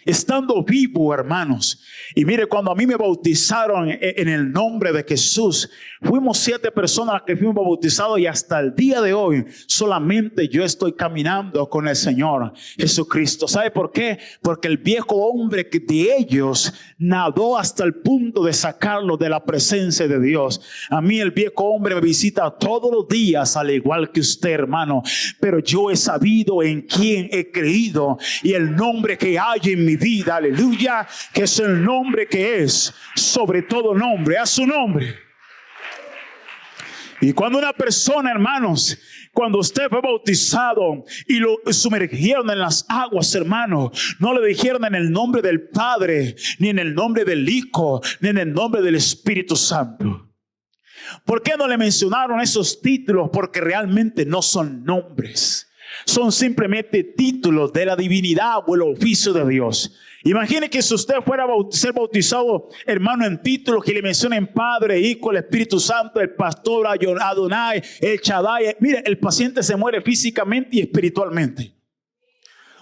Estando vivo, hermanos. Y mire, cuando a mí me bautizaron en el nombre de Jesús, fuimos 7 personas las que fuimos bautizados y hasta el día de hoy solamente yo estoy caminando con el Señor Jesucristo. ¿Sabe por qué? Porque el viejo hombre de ellos nadó hasta el punto de sacarlo de la presencia de Dios. A mí el viejo hombre me visita todos los días, al igual que usted, hermano. Pero yo he sabido en quién he creído y el nombre que hay en mi vida, aleluya, que es el nombre que es sobre todo nombre, a su nombre. Y cuando una persona, hermanos, cuando usted fue bautizado y lo sumergieron en las aguas, hermano, no le dijeron en el nombre del Padre, ni en el nombre del Hijo, ni en el nombre del Espíritu Santo. ¿Por qué no le mencionaron esos títulos? Porque realmente no son nombres. Son simplemente títulos de la divinidad o el oficio de Dios. Imagine que si usted fuera a ser bautizado, hermano, en títulos que le mencionen Padre, Hijo, el Espíritu Santo, el Pastor, Adonai, el Shaddai. Mire, el paciente se muere físicamente y espiritualmente.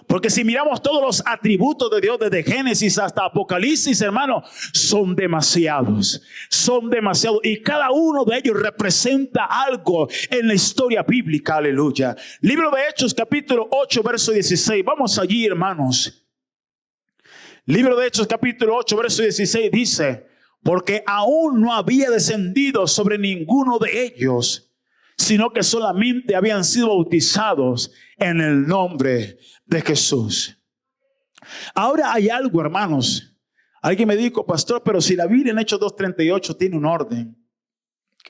Porque si miramos todos los atributos de Dios desde Génesis hasta Apocalipsis, hermano, son demasiados. Son demasiados. Y cada uno de ellos representa algo en la historia bíblica. Aleluya. Libro de Hechos, capítulo 8, verso 16. Vamos allí, hermanos. Libro de Hechos, capítulo 8, verso 16 dice: porque aún no había descendido sobre ninguno de ellos, sino que solamente habían sido bautizados en el nombre de Jesús. Ahora hay algo, hermanos. Alguien me dijo, pastor, pero si la Biblia en Hechos 2:38 tiene un orden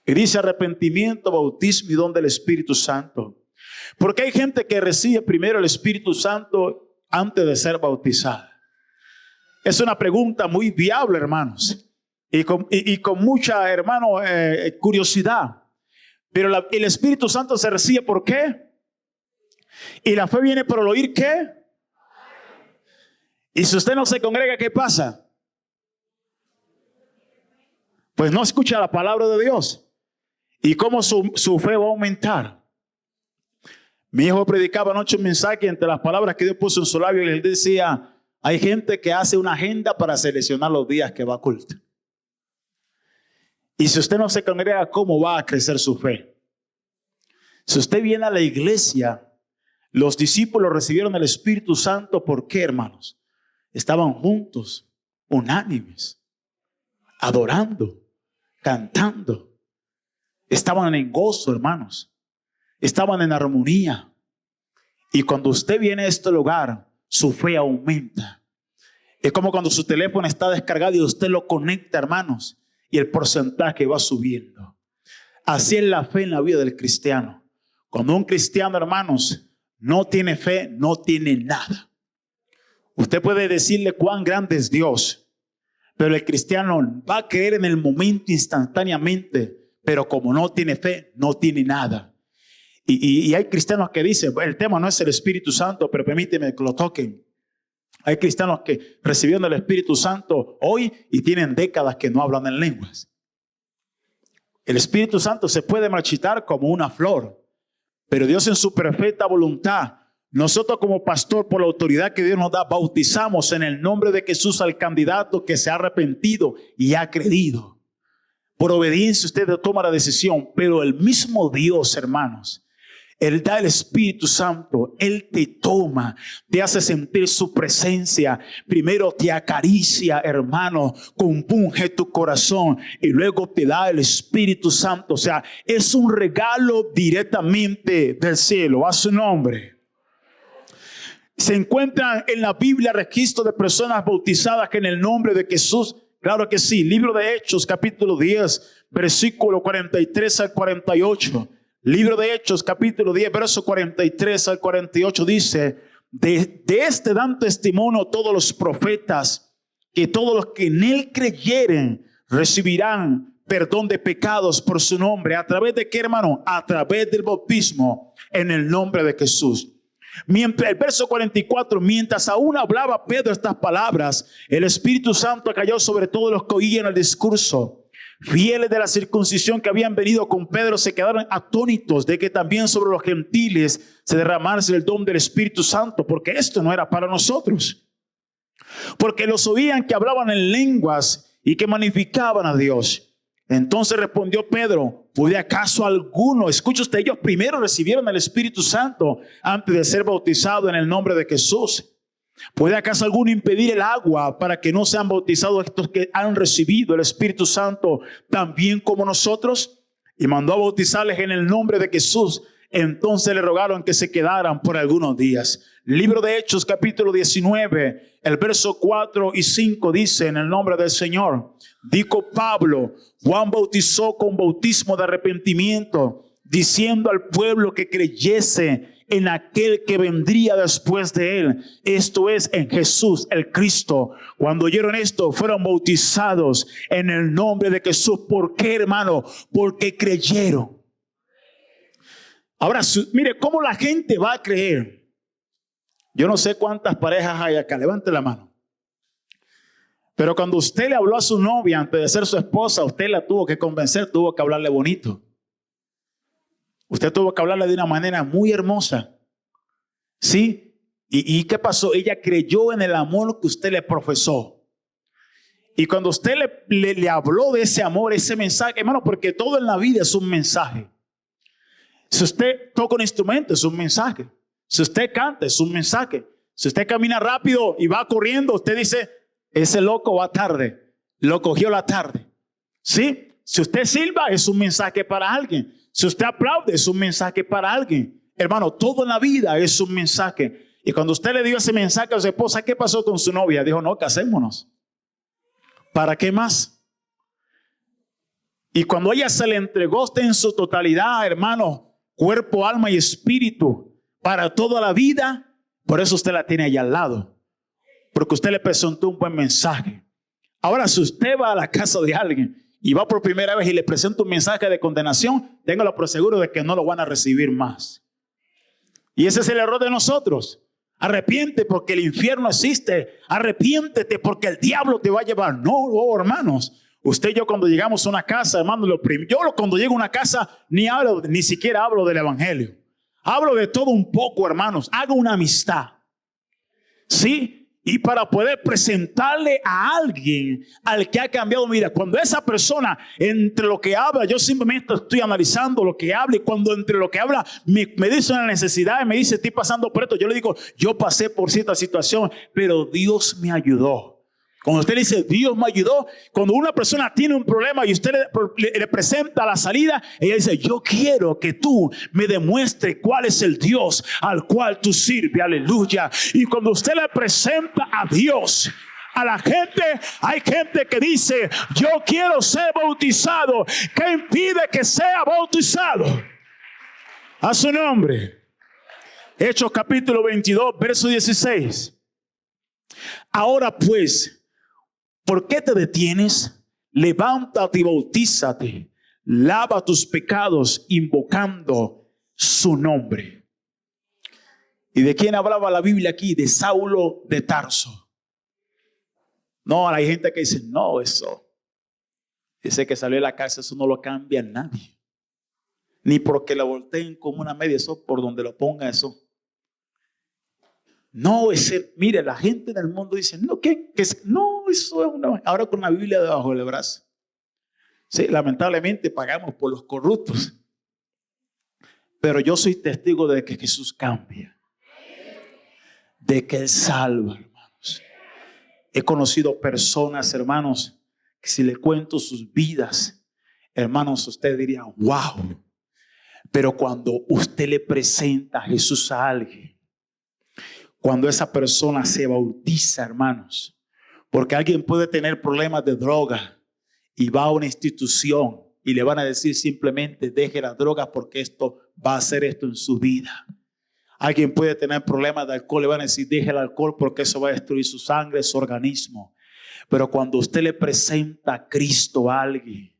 y dice arrepentimiento, bautismo y don del Espíritu Santo, porque hay gente que recibe primero el Espíritu Santo antes de ser bautizada. Es una pregunta muy viable, hermanos, y con mucha, hermano, curiosidad. Pero el Espíritu Santo se recibe ¿por qué? Y la fe viene por el oír, ¿qué? Y si usted no se congrega, ¿qué pasa? Pues no escucha la palabra de Dios. ¿Y cómo su fe va a aumentar? Mi hijo predicaba anoche un mensaje entre las palabras que Dios puso en su labio y él decía, hay gente que hace una agenda para seleccionar los días que va a culto. Y si usted no se congrega, ¿cómo va a crecer su fe? Si usted viene a la iglesia, los discípulos recibieron el Espíritu Santo. ¿Por qué, hermanos? Estaban juntos, unánimes, adorando, cantando. Estaban en gozo, hermanos. Estaban en armonía. Y cuando usted viene a este lugar, su fe aumenta. Es como cuando su teléfono está descargado y usted lo conecta, hermanos, y el porcentaje va subiendo. Así es la fe en la vida del cristiano. Cuando un cristiano, hermanos, no tiene fe, no tiene nada. Usted puede decirle cuán grande es Dios, pero el cristiano va a creer en el momento instantáneamente, pero como no tiene fe, no tiene nada. Y hay cristianos que dicen, el tema no es el Espíritu Santo, pero permíteme que lo toquen. Hay cristianos que recibieron el Espíritu Santo hoy y tienen décadas que no hablan en lenguas. El Espíritu Santo se puede marchitar como una flor, pero Dios en su perfecta voluntad, nosotros como pastor, por la autoridad que Dios nos da, bautizamos en el nombre de Jesús al candidato que se ha arrepentido y ha creído. Por obediencia usted toma la decisión, pero el mismo Dios, hermanos, Él da el Espíritu Santo, Él te toma, te hace sentir su presencia. Primero te acaricia, hermano, compunge tu corazón y luego te da el Espíritu Santo. O sea, es un regalo directamente del cielo. A su nombre. Se encuentran en la Biblia registros de personas bautizadas que en el nombre de Jesús. Claro que sí. Libro de Hechos, capítulo 10, versículo 43 al 48. Libro de Hechos, capítulo 10, verso 43 al 48 dice, de este dan testimonio todos los profetas, que todos los que en él creyeren recibirán perdón de pecados por su nombre. ¿A través de qué, hermano? A través del bautismo en el nombre de Jesús. El verso 44, mientras aún hablaba Pedro estas palabras, el Espíritu Santo cayó sobre todos los que oían el discurso. Fieles de la circuncisión que habían venido con Pedro se quedaron atónitos de que también sobre los gentiles se derramase el don del Espíritu Santo, porque esto no era para nosotros. Porque los oían que hablaban en lenguas y que magnificaban a Dios. Entonces respondió Pedro, ¿puede acaso alguno? Escuche usted, ellos primero recibieron el Espíritu Santo antes de ser bautizados en el nombre de Jesús. ¿Puede acaso alguno impedir el agua para que no sean bautizados estos que han recibido el Espíritu Santo también como nosotros? Y mandó a bautizarles en el nombre de Jesús. Entonces le rogaron que se quedaran por algunos días. Libro de Hechos, capítulo 19, el verso 4 y 5 dice, en el nombre del Señor, dijo Pablo, Juan bautizó con bautismo de arrepentimiento, diciendo al pueblo que creyese en aquel que vendría después de él, esto es, en Jesús el Cristo. Cuando oyeron esto, fueron bautizados en el nombre de Jesús. ¿Por qué, hermano? Porque creyeron. Ahora, mire, ¿cómo la gente va a creer? Yo no sé cuántas parejas hay acá, levante la mano. Pero cuando usted le habló a su novia antes de ser su esposa, usted la tuvo que convencer, tuvo que hablarle bonito. Usted tuvo que hablarle de una manera muy hermosa. ¿Sí? ¿Y qué pasó? Ella creyó en el amor que usted le profesó. Y cuando usted le habló de ese amor, ese mensaje, hermano, porque todo en la vida es un mensaje. Si usted toca un instrumento, es un mensaje. Si usted canta, es un mensaje. Si usted camina rápido y va corriendo, usted dice, ese loco va tarde. Lo cogió la tarde. ¿Sí? Si usted silba, es un mensaje para alguien. Si usted aplaude, es un mensaje para alguien. Hermano, todo en la vida es un mensaje. Y cuando usted le dio ese mensaje a su esposa, ¿qué pasó con su novia? Dijo, no, casémonos. ¿Para qué más? Y cuando ella se le entregó usted en su totalidad, hermano, cuerpo, alma y espíritu, para toda la vida, por eso usted la tiene allá al lado. Porque usted le presentó un buen mensaje. Ahora, si usted va a la casa de alguien y va por primera vez y le presenta un mensaje de condenación, téngalo por seguro de que no lo van a recibir más. Y ese es el error de nosotros. Arrepiente porque el infierno existe. Arrepiéntete porque el diablo te va a llevar. No, hermanos. Usted y yo cuando llegamos a una casa, hermano, cuando llego a una casa ni siquiera hablo del evangelio. Hablo de todo un poco, hermanos. Hago una amistad. ¿Sí? Y para poder presentarle a alguien al que ha cambiado mi vida. Cuando esa persona, entre lo que habla, yo simplemente estoy analizando lo que habla. Y cuando entre lo que habla me dice una necesidad y me dice, estoy pasando por esto. Yo le digo, yo pasé por cierta situación, pero Dios me ayudó. Cuando usted le dice, Dios me ayudó, cuando una persona tiene un problema y usted le presenta la salida, ella dice, yo quiero que tú me demuestres cuál es el Dios al cual tú sirves, aleluya. Y cuando usted le presenta a Dios, a la gente, hay gente que dice, yo quiero ser bautizado. ¿Qué impide que sea bautizado? A su nombre. Hechos capítulo 22, verso 16. Ahora pues, ¿por qué te detienes? Levántate y bautízate. Lava tus pecados invocando su nombre. ¿Y de quién hablaba la Biblia aquí? De Saulo de Tarso. No, hay gente que dice, no, eso. Dice que salió de la cárcel, eso no lo cambia nadie. Ni porque lo volteen como una media, eso por donde lo ponga eso. No, mire, la gente del mundo dice, no, no, eso es una... Ahora con la Biblia debajo del brazo. Sí, lamentablemente pagamos por los corruptos. Pero yo soy testigo de que Jesús cambia. De que Él salva, hermanos. He conocido personas, hermanos, que si le cuento sus vidas, hermanos, usted diría, wow. Pero cuando usted le presenta a Jesús a alguien, cuando esa persona se bautiza, hermanos, porque alguien puede tener problemas de droga y va a una institución y le van a decir simplemente deje las drogas porque esto va a hacer esto en su vida. Alguien puede tener problemas de alcohol, le van a decir deje el alcohol porque eso va a destruir su sangre, su organismo. Pero cuando usted le presenta a Cristo a alguien,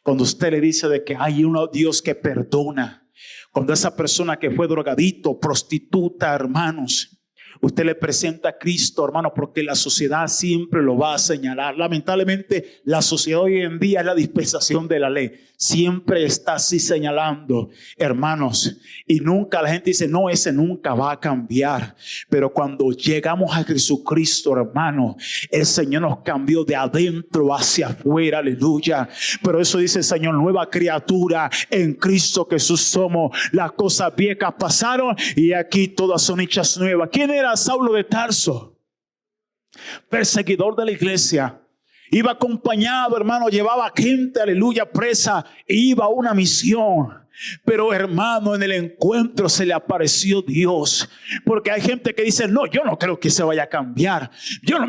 cuando usted le dice de que hay un Dios que perdona, cuando esa persona que fue drogadito, prostituta, hermanos, usted le presenta a Cristo, hermano, porque la sociedad siempre lo va a señalar. Lamentablemente, la sociedad hoy en día es la dispensación de la ley. Siempre está así señalando, hermanos. Y nunca la gente dice, no, ese nunca va a cambiar. Pero cuando llegamos a Jesucristo, hermano, el Señor nos cambió de adentro hacia afuera, aleluya. Pero eso dice el Señor, nueva criatura en Cristo Jesús somos. Las cosas viejas pasaron y aquí todas son hechas nuevas. ¿Quién era Saulo de Tarso? Perseguidor de la iglesia. Iba acompañado, hermano, llevaba gente, aleluya, presa, e iba a una misión. Pero hermano, en el encuentro se le apareció Dios. Porque hay gente que dice, no, yo no creo que se vaya a cambiar.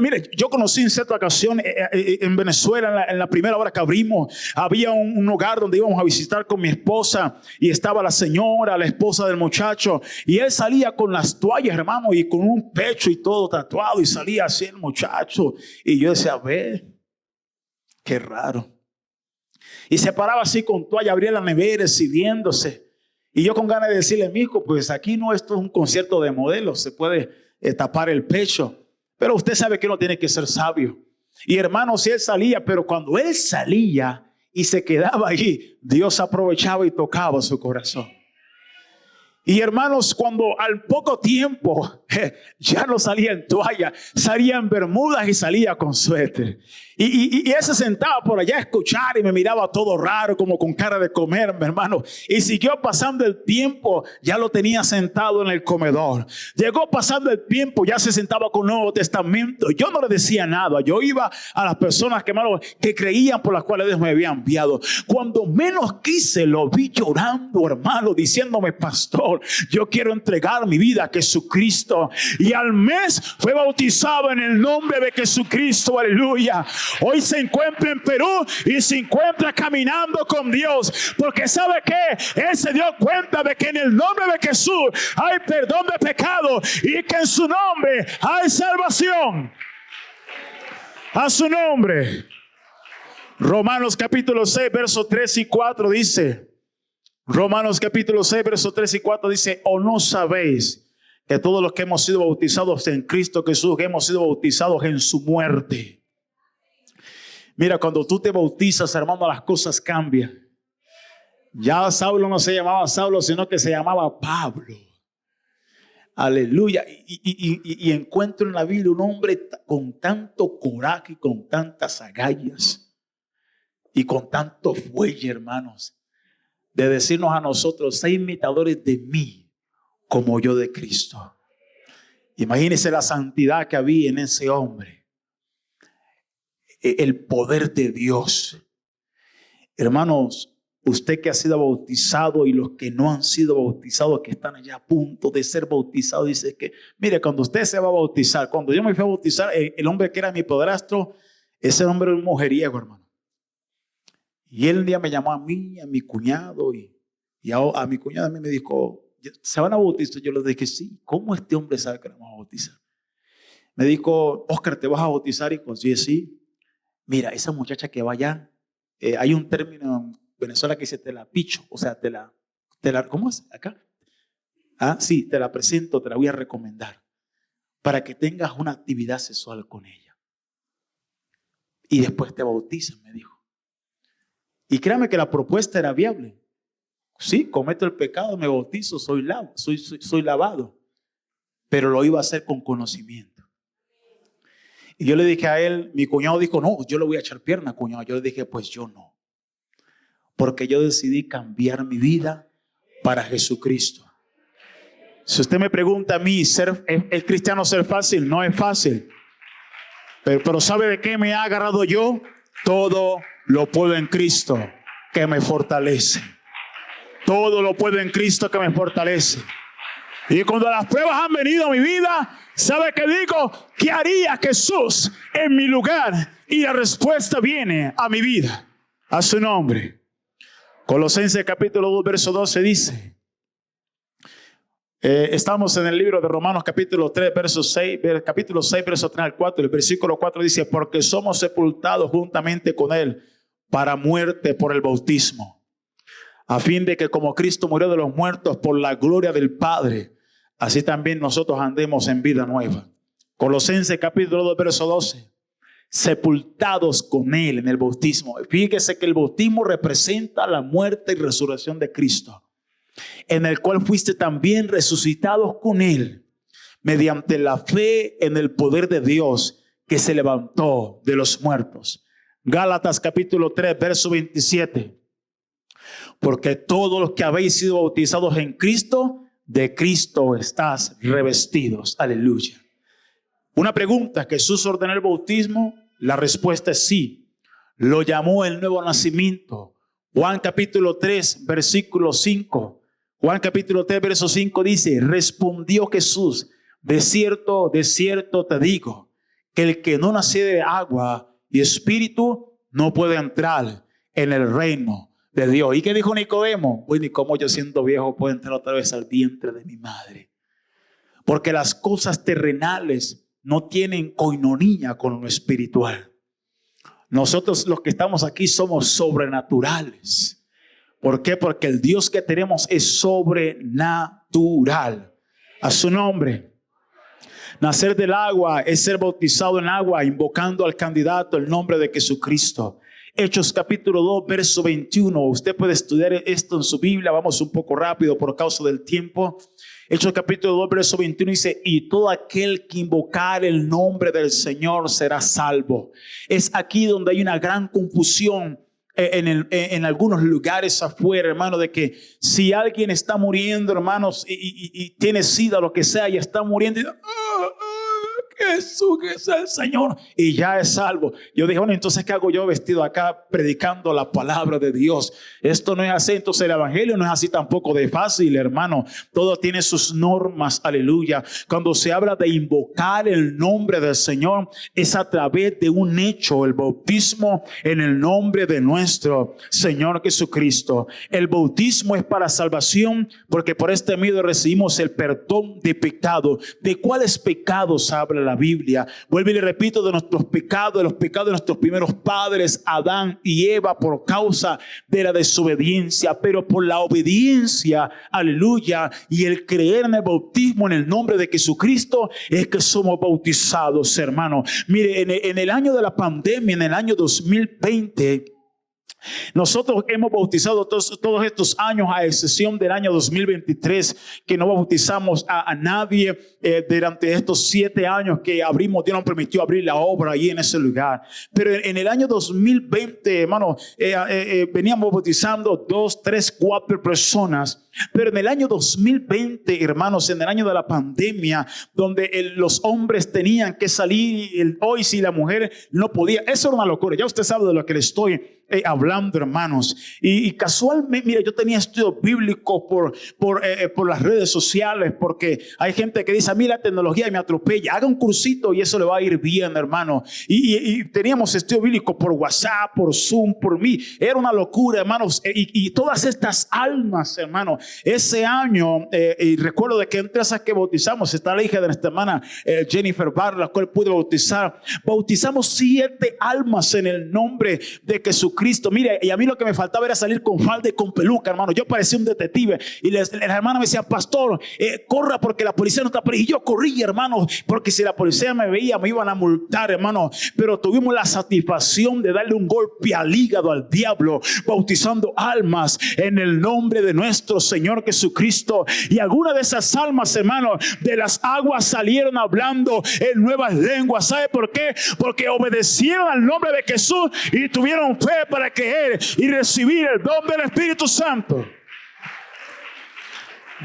Mire, yo conocí en cierta ocasión en Venezuela, en la primera hora que abrimos, había un hogar donde íbamos a visitar con mi esposa. Y estaba la señora, la esposa del muchacho. Y él salía con las toallas, hermano, y con un pecho y todo tatuado. Y salía así el muchacho. Y yo decía, a ver, qué raro. Y se paraba así con toalla, abría la nevera, sirviéndose. Y yo con ganas de decirle, mijo, pues aquí no esto es un concierto de modelos, se puede tapar el pecho. Pero usted sabe que uno tiene que ser sabio. Y hermano, si él salía, pero cuando él salía y se quedaba allí, Dios aprovechaba y tocaba su corazón. Y hermanos, cuando al poco tiempo ya no salía en toalla, salía en bermudas y salía con suéter. Y él se sentaba por allá a escuchar y me miraba todo raro, como con cara de comer, mi hermano. Y siguió pasando el tiempo, ya lo tenía sentado en el comedor. Llegó pasando el tiempo, ya se sentaba con Nuevo Testamento. Yo no le decía nada. Yo iba a las personas que creían por las cuales Dios me había enviado. Cuando menos quise, lo vi llorando, hermano, diciéndome, pastor, yo quiero entregar mi vida a Jesucristo. Y al mes fue bautizado en el nombre de Jesucristo, aleluya. Hoy se encuentra en Perú y se encuentra caminando con Dios, porque sabe que él se dio cuenta de que en el nombre de Jesús hay perdón de pecado y que en su nombre hay salvación. A su nombre. Romanos capítulo 6 versos 3 y 4 dice, Romanos capítulo 6 versos 3 y 4 dice, ¿o no sabéis que todos los que hemos sido bautizados en Cristo Jesús, que hemos sido bautizados en su muerte? Mira, cuando tú te bautizas, hermano, las cosas cambian. Ya Saulo no se llamaba Saulo, sino que se llamaba Pablo. Aleluya. Y encuentro en la Biblia un hombre con tanto coraje y con tantas agallas y con tanto fuelle, hermanos, de decirnos a nosotros: sé imitadores de mí como yo de Cristo. Imagínense la santidad que había en ese hombre, el poder de Dios. Hermanos, usted que ha sido bautizado y los que no han sido bautizados, que están allá a punto de ser bautizados, dice que, mire, cuando usted se va a bautizar, cuando yo me fui a bautizar, el hombre que era mi padrastro, ese hombre era un mujeriego, hermano. Y él un día me llamó a mí, a mi cuñado, y a mi cuñado a mí me dijo: ¿se van a bautizar? Yo le dije: sí. ¿Cómo este hombre sabe que nos vamos a bautizar? Me dijo: Oscar, ¿te vas a bautizar? Y pues yo dije: sí. Mira, esa muchacha que va allá, hay un término en Venezuela que dice te la picho, o sea, te la, ¿cómo es acá? Ah, sí, te la presento, te la voy a recomendar para que tengas una actividad sexual con ella. Y después te bautizan, me dijo. Y créame que la propuesta era viable. Sí, cometo el pecado, me bautizo, soy lavado. Pero lo iba a hacer con conocimiento. Y yo le dije a él, mi cuñado dijo: no, yo le voy a echar pierna, cuñado. Yo le dije: pues yo no. Porque yo decidí cambiar mi vida para Jesucristo. Si usted me pregunta a mí, ¿es cristiano ser fácil? No es fácil. Pero ¿sabe de qué me ha agarrado yo? Todo lo puedo en Cristo que me fortalece. Todo lo puedo en Cristo que me fortalece. Y cuando las pruebas han venido a mi vida, ¿sabe qué digo? ¿Qué haría Jesús en mi lugar? Y la respuesta viene a mi vida. A su nombre. Colosenses capítulo 2, verso 12 dice, estamos en el libro de Romanos capítulo 3, verso 6, capítulo 6, verso 3 al 4, el versículo 4 dice: porque somos sepultados juntamente con Él para muerte por el bautismo, a fin de que como Cristo murió de los muertos por la gloria del Padre, así también nosotros andemos en vida nueva. Colosenses capítulo 2, verso 12. Sepultados con Él en el bautismo. Fíjese que el bautismo representa la muerte y resurrección de Cristo, en el cual fuiste también resucitados con Él mediante la fe en el poder de Dios que se levantó de los muertos. Gálatas capítulo 3, verso 27. Porque todos los que habéis sido bautizados en Cristo, de Cristo estás revestidos. Aleluya. Una pregunta: ¿Jesús ordenó el bautismo? La respuesta es sí. Lo llamó el nuevo nacimiento. Juan capítulo 3, versículo 5. Juan capítulo 3, verso 5 dice: respondió Jesús: de cierto te digo, que el que no naciere de agua y espíritu no puede entrar en el reino de Dios. ¿Y qué dijo Nicodemo? Pues ni cómo yo siendo viejo puedo entrar otra vez al vientre de mi madre. Porque las cosas terrenales no tienen coinonía con lo espiritual. Nosotros los que estamos aquí somos sobrenaturales. ¿Por qué? Porque el Dios que tenemos es sobrenatural. A su nombre. Nacer del agua es ser bautizado en agua, invocando al candidato el nombre de Jesucristo. Hechos capítulo 2, verso 21. Usted puede estudiar esto en su Biblia. Vamos un poco rápido por causa del tiempo. Hechos capítulo 2, verso 21 dice: y todo aquel que invocar el nombre del Señor será salvo. Es aquí donde hay una gran confusión en algunos lugares afuera, hermano, de que si alguien está muriendo, hermanos, y tiene sida, lo que sea, y está muriendo, y Jesús es el Señor y ya es salvo. Yo dije: bueno, entonces ¿qué hago yo vestido acá predicando la palabra de Dios? Esto no es así. Entonces el evangelio no es así tampoco de fácil, hermano. Todo tiene sus normas, aleluya. Cuando se habla de invocar el nombre del Señor, es a través de un hecho, el bautismo en el nombre de nuestro Señor Jesucristo. El bautismo es para salvación, porque por este medio recibimos el perdón de pecado. ¿De cuáles pecados habla la Biblia? Biblia. Vuelvo y le repito, de nuestros pecados, de los pecados de nuestros primeros padres, Adán y Eva, por causa de la desobediencia, pero por la obediencia, aleluya, y el creer en el bautismo en el nombre de Jesucristo, es que somos bautizados, hermano. Mire, en el año de la pandemia, en el año 2020, nosotros hemos bautizado todos estos años, a excepción del año 2023, que no bautizamos a nadie durante estos 7 años que abrimos. Dios nos permitió abrir la obra ahí en ese lugar. Pero en el año 2020, hermano, veníamos bautizando 2, 3, 4 personas. Pero en el año 2020, hermanos, en el año de la pandemia, donde los hombres tenían que salir, hoy si la mujer no podía, eso era una locura. Ya usted sabe de lo que le estoy hablando, hermanos. Y casualmente, mira, yo tenía estudios bíblicos por las redes sociales, porque hay gente que dice: a mí la tecnología me atropella, haga un cursito y eso le va a ir bien, hermano. Y teníamos estudios bíblicos por WhatsApp, por Zoom, por mí. Era una locura, hermanos. Y todas estas almas, hermanos, ese año, y recuerdo de que entre esas que bautizamos está la hija de nuestra hermana Jennifer Barr, la cual pude bautizar. Bautizamos 7 almas en el nombre de Jesucristo. Mire, y a mí lo que me faltaba era salir con falda y con peluca, hermano. Yo parecía un detective. Y la hermana me decía: pastor, corra porque la policía no está por ahí. Y yo corría, hermano, porque si la policía me veía me iban a multar, hermano. Pero tuvimos la satisfacción de darle un golpe al hígado al diablo, bautizando almas en el nombre de nuestro Señor Jesucristo. Y algunas de esas almas, hermano, de las aguas salieron hablando en nuevas lenguas. ¿Sabe por qué? Porque obedecieron al nombre de Jesús y tuvieron fe para creer y recibir el don del Espíritu Santo.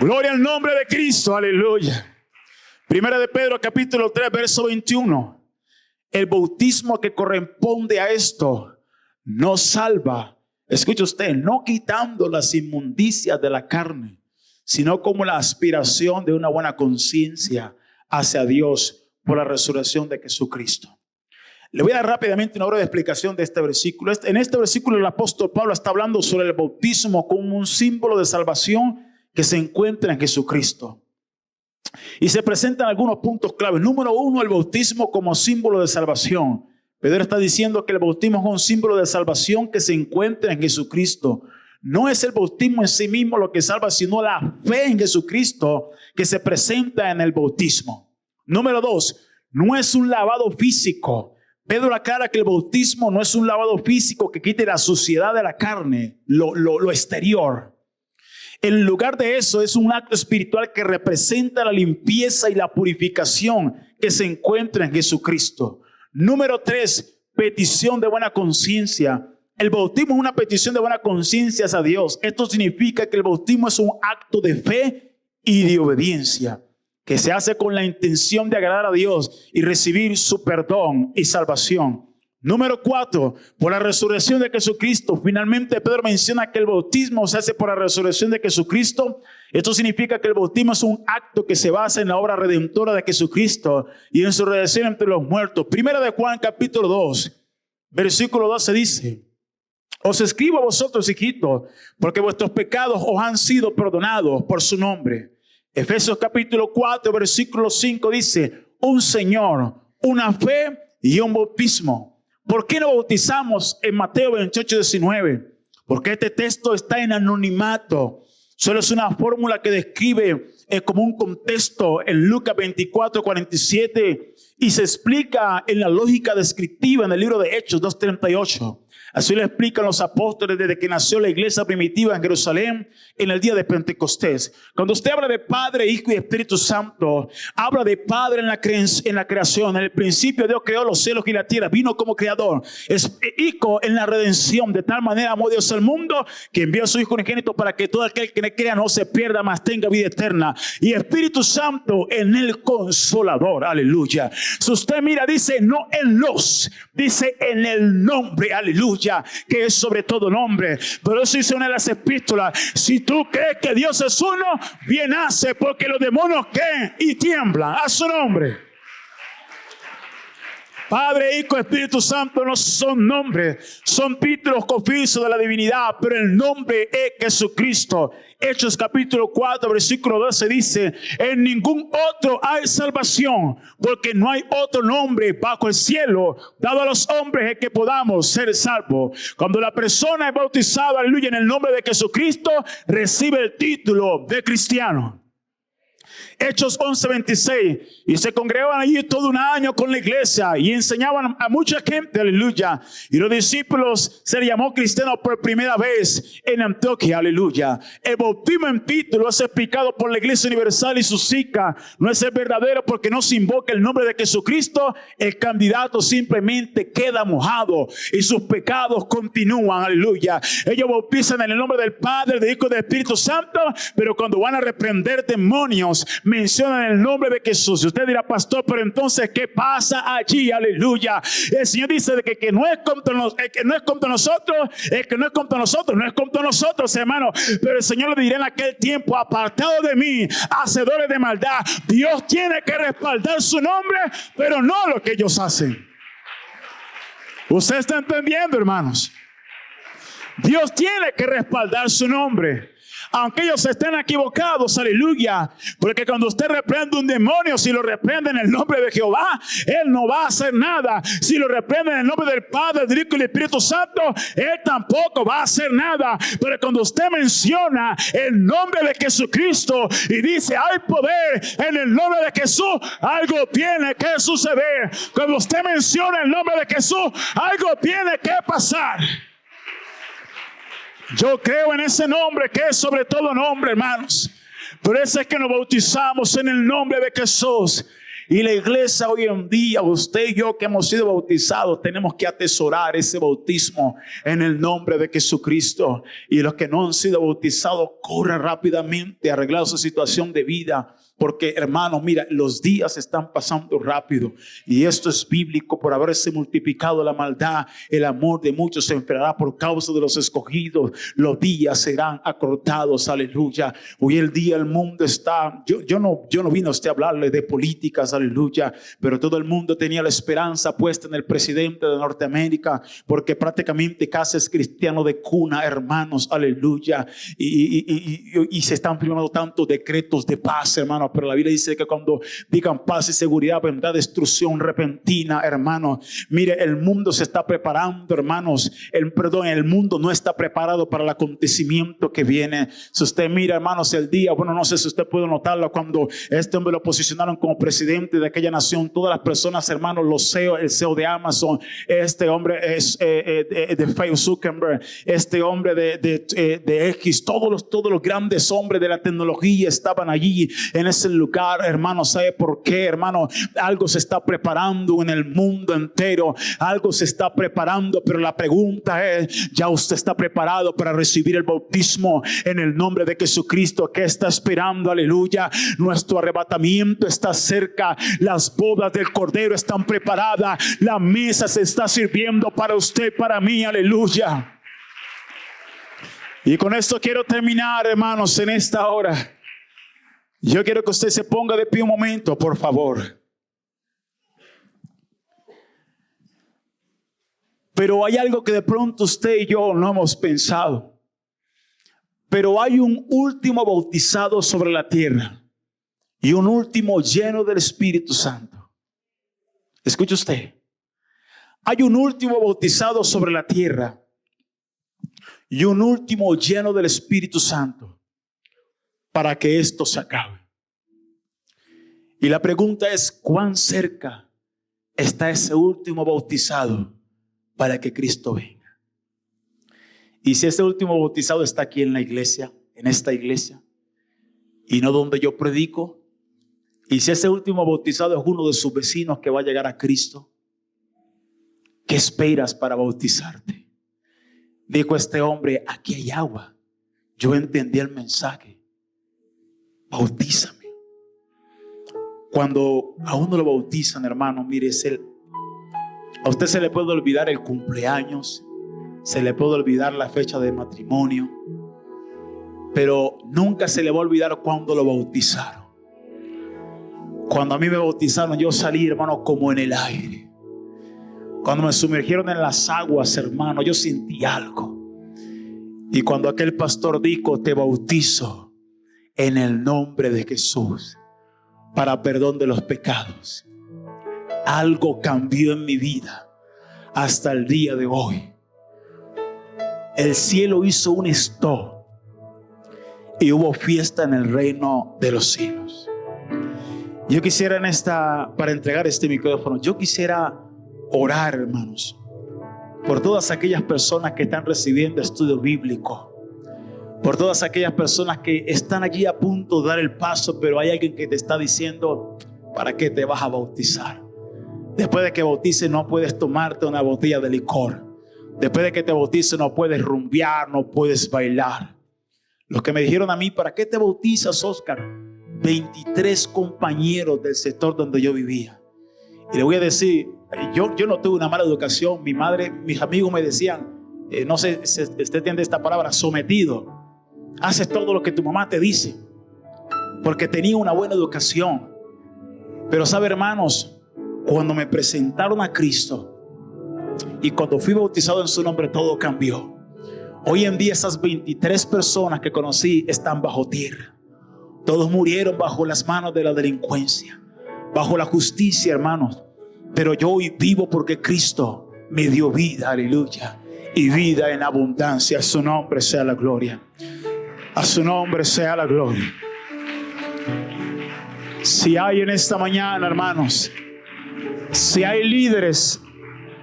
Gloria al nombre de Cristo, aleluya. Primera de Pedro capítulo 3 verso 21. El bautismo que corresponde a esto nos salva, escuche usted, no quitando las inmundicias de la carne, sino como la aspiración de una buena conciencia hacia Dios por la resurrección de Jesucristo. Le voy a dar rápidamente una breve explicación de este versículo. En este versículo el apóstol Pablo está hablando sobre el bautismo como un símbolo de salvación que se encuentra en Jesucristo. Y se presentan algunos puntos claves. Número 1, el bautismo como símbolo de salvación. Pedro está diciendo que el bautismo es un símbolo de salvación que se encuentra en Jesucristo. No es el bautismo en sí mismo lo que salva, sino la fe en Jesucristo que se presenta en el bautismo. Número 2, no es un lavado físico. Pedro aclara que el bautismo no es un lavado físico que quite la suciedad de la carne, lo exterior. En lugar de eso, es un acto espiritual que representa la limpieza y la purificación que se encuentra en Jesucristo. Número 3, petición de buena conciencia. El bautismo es una petición de buena conciencia hacia Dios. Esto significa que el bautismo es un acto de fe y de obediencia, que se hace con la intención de agradar a Dios y recibir su perdón y salvación. Número 4, por la resurrección de Jesucristo. Finalmente Pedro menciona que el bautismo se hace por la resurrección de Jesucristo. Esto significa que el bautismo es un acto que se basa en la obra redentora de Jesucristo y en su redención entre los muertos. Primera de Juan capítulo 2, versículo 12 dice: os escribo a vosotros, hijitos, porque vuestros pecados os han sido perdonados por su nombre. Efesios capítulo 4, versículo 5 dice: un Señor, una fe y un bautismo. ¿Por qué no bautizamos en Mateo 28, 19? Porque este texto está en anonimato. Solo es una fórmula que describe como un contexto en Lucas 24, 47 y se explica en la lógica descriptiva en el libro de Hechos 2:38. Así lo explican los apóstoles desde que nació la iglesia primitiva en Jerusalén en el día de Pentecostés. Cuando usted habla de Padre, Hijo y Espíritu Santo, habla de Padre en la creación. En el principio Dios creó los cielos y la tierra, vino como creador. Es Hijo en la redención. De tal manera amó Dios al mundo que envió a su Hijo unigénito para que todo aquel que le crea no se pierda, mas tenga vida eterna. Y Espíritu Santo en el Consolador. Aleluya. Si usted mira, dice no en los, dice en el nombre. Aleluya. Que es sobre todo nombre. Pero eso dice una de las epístolas: si tú crees que Dios es uno, bien hace, porque los demonios creen y tiemblan a su nombre. Padre, Hijo, Espíritu Santo no son nombres, son títulos confirmados de la divinidad, pero el nombre es Jesucristo. Hechos capítulo 4, versículo 12 dice: en ningún otro hay salvación, porque no hay otro nombre bajo el cielo dado a los hombres en que podamos ser salvos. Cuando la persona es bautizada, aleluya, en el nombre de Jesucristo, recibe el título de cristiano. Hechos 11:26, y se congregaban allí todo un año con la iglesia y enseñaban a mucha gente, aleluya. Y los discípulos se les llamó cristianos por primera vez en Antioquía, aleluya. El bautismo en título es explicado por la Iglesia Universal y su SICA. No es el verdadero porque no se invoca el nombre de Jesucristo. El candidato simplemente queda mojado y sus pecados continúan, aleluya. Ellos bautizan en el nombre del Padre, del Hijo y del Espíritu Santo, pero cuando van a reprender demonios, mencionan el nombre de Jesús. Y usted dirá: pastor, pero entonces ¿qué pasa allí? Aleluya. El Señor dice de que no es contra nosotros, no es contra nosotros, hermano. Pero el Señor le dirá en aquel tiempo: apartado de mí, hacedores de maldad. Dios tiene que respaldar su nombre, pero no lo que ellos hacen. ¿Usted está entendiendo, hermanos? Dios tiene que respaldar su nombre, aunque ellos estén equivocados, aleluya. Porque cuando usted reprende un demonio, si lo reprende en el nombre de Jehová, él no va a hacer nada. Si lo reprende en el nombre del Padre, del Hijo y del Espíritu Santo, él tampoco va a hacer nada. Pero cuando usted menciona el nombre de Jesucristo y dice: hay poder en el nombre de Jesús, algo tiene que suceder. Cuando usted menciona el nombre de Jesús, algo tiene que pasar. Yo creo en ese nombre que es sobre todo nombre, hermanos. Por eso es que nos bautizamos en el nombre de Jesús. Y la iglesia hoy en día, usted y yo que hemos sido bautizados, tenemos que atesorar ese bautismo en el nombre de Jesucristo. Y los que no han sido bautizados, corran rápidamente a arreglar su situación de vida. Porque, hermano, mira, los días están pasando rápido y esto es bíblico. Por haberse multiplicado la maldad, el amor de muchos se enfriará por causa de los escogidos. Los días serán acortados, aleluya. Hoy el día el mundo está, yo no vine a usted a hablarle de políticas, aleluya, pero todo el mundo tenía la esperanza puesta en el presidente de Norteamérica, porque prácticamente casi es cristiano de cuna, hermanos, aleluya. Y se están firmando tantos decretos de paz, hermano. Pero la Biblia dice que cuando digan paz y seguridad, vendrá destrucción repentina, hermano. Mire, el mundo se está preparando, hermanos. El mundo no está preparado para el acontecimiento que viene. Si usted mira, hermanos, el día, bueno, no sé si usted puede notarlo, cuando este hombre lo posicionaron como presidente de aquella nación, todas las personas, hermanos, el CEO de Amazon, este hombre es de Facebook, Zuckerberg, este hombre de X, todos los grandes hombres de la tecnología estaban allí en ese lugar, hermano. ¿Sabe por qué, hermano? Algo se está preparando en el mundo entero. Algo se está preparando, pero la pregunta es: ¿ya usted está preparado para recibir el bautismo en el nombre de Jesucristo? ¿Qué está esperando? Aleluya. Nuestro arrebatamiento está cerca. Las bodas del Cordero están preparadas. La mesa se está sirviendo para usted, para mí. Aleluya. Y con esto quiero terminar, hermanos, en esta hora. Yo quiero que usted se ponga de pie un momento, por favor. Pero hay algo que de pronto usted y yo no hemos pensado. Pero hay un último bautizado sobre la tierra y un último lleno del Espíritu Santo. Escuche usted. Hay un último bautizado sobre la tierra y un último lleno del Espíritu Santo, para que esto se acabe. Y la pregunta es: ¿cuán cerca está ese último bautizado para que Cristo venga? Y si ese último bautizado está aquí en la iglesia, en esta iglesia, y no donde yo predico, y si ese último bautizado es uno de sus vecinos que va a llegar a Cristo, ¿qué esperas para bautizarte? Dijo este hombre: aquí hay agua. Yo entendí el mensaje. Bautízame. Cuando a uno lo bautizan, hermano, mire, a usted se le puede olvidar el cumpleaños, se le puede olvidar la fecha de matrimonio, pero nunca se le va a olvidar cuando lo bautizaron. Cuando a mí me bautizaron, yo salí, hermano, como en el aire. Cuando me sumergieron en las aguas, hermano, yo sentí algo. Y cuando aquel pastor dijo, te bautizo en el nombre de Jesús para perdón de los pecados, algo cambió en mi vida hasta el día de hoy. El cielo hizo un stop y hubo fiesta en el reino de los cielos. Yo quisiera para entregar este micrófono, yo quisiera orar, hermanos, por todas aquellas personas que están recibiendo estudio bíblico, por todas aquellas personas que están allí a punto de dar el paso, pero hay alguien que te está diciendo, ¿para qué te vas a bautizar? Después de que bautices no puedes tomarte una botella de licor. Después de que te bautices no puedes rumbear, no puedes bailar. Los que me dijeron a mí, ¿para qué te bautizas, Oscar? 23 compañeros del sector donde yo vivía. Y le voy a decir, yo no tuve una mala educación. Mi madre, mis amigos me decían, no sé si usted entiende esta palabra, sometido. Haces todo lo que tu mamá te dice, porque tenía una buena educación. Pero sabe, hermanos, cuando me presentaron a Cristo y cuando fui bautizado en su nombre, todo cambió. Hoy en día esas 23 personas que conocí están bajo tierra. Todos murieron bajo las manos de la delincuencia, bajo la justicia, hermanos. Pero yo hoy vivo porque Cristo me dio vida, aleluya, y vida en abundancia. A su nombre sea la gloria. A su nombre sea la gloria. Si hay en esta mañana, hermanos, si hay líderes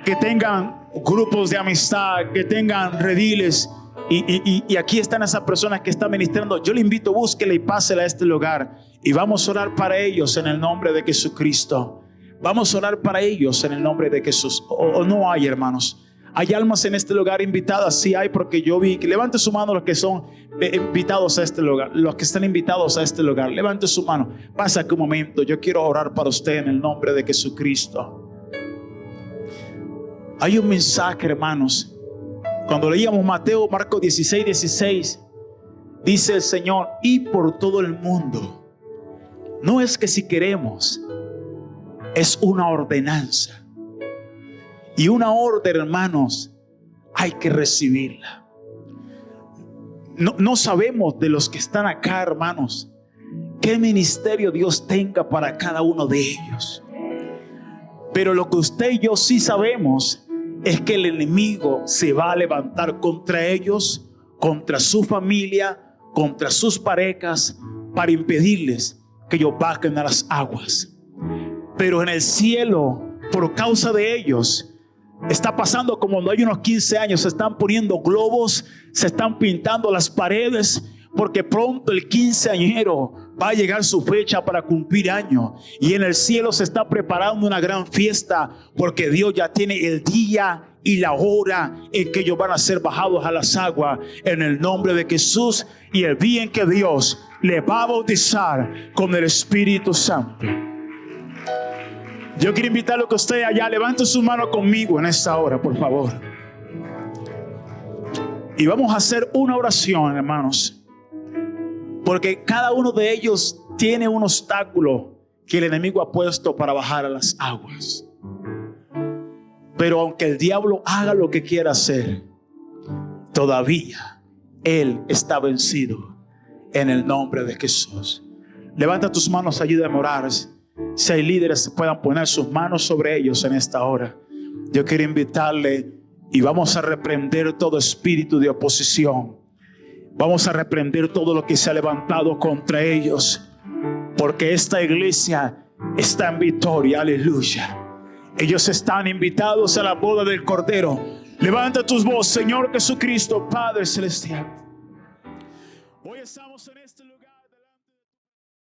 que tengan grupos de amistad, que tengan rediles, y aquí están esas personas que están ministrando, yo le invito, búsquela y pásela a este lugar y vamos a orar para ellos en el nombre de Jesucristo. Vamos a orar para ellos en el nombre de Jesús. O no hay, hermanos. ¿Hay almas en este lugar invitadas? Sí hay, porque yo vi que levante su mano los que son invitados a este lugar. Los que están invitados a este lugar, levante su mano. Pasa aquí un momento. Yo quiero orar para usted en el nombre de Jesucristo. Hay un mensaje, hermanos. Cuando leíamos Marcos 16, dice el Señor, y por todo el mundo. No es que si queremos, es una ordenanza. Y una orden, hermanos, hay que recibirla. No sabemos de los que están acá, hermanos, qué ministerio Dios tenga para cada uno de ellos. Pero lo que usted y yo sí sabemos es que el enemigo se va a levantar contra ellos, contra su familia, contra sus parejas, para impedirles que ellos bajen a las aguas. Pero en el cielo, por causa de ellos, está pasando como cuando hay unos 15 años, se están poniendo globos, se están pintando las paredes, porque pronto el quinceañero va a llegar su fecha para cumplir año. Y en el cielo se está preparando una gran fiesta, porque Dios ya tiene el día y la hora en que ellos van a ser bajados a las aguas en el nombre de Jesús, y el día en que Dios les va a bautizar con el Espíritu Santo. Yo quiero invitarlo que usted allá levante su mano conmigo en esta hora, por favor. Y vamos a hacer una oración, hermanos. Porque cada uno de ellos tiene un obstáculo que el enemigo ha puesto para bajar a las aguas. Pero aunque el diablo haga lo que quiera hacer, todavía él está vencido en el nombre de Jesús. Levanta tus manos, ayúdame a orar. Si hay líderes, puedan poner sus manos sobre ellos en esta hora. Yo quiero invitarle y vamos a reprender todo espíritu de oposición. Vamos a reprender todo lo que se ha levantado contra ellos, porque esta iglesia está en victoria. Aleluya. Ellos están invitados a la boda del Cordero. Levanta tus voces, Señor Jesucristo, Padre Celestial. Hoy estamos en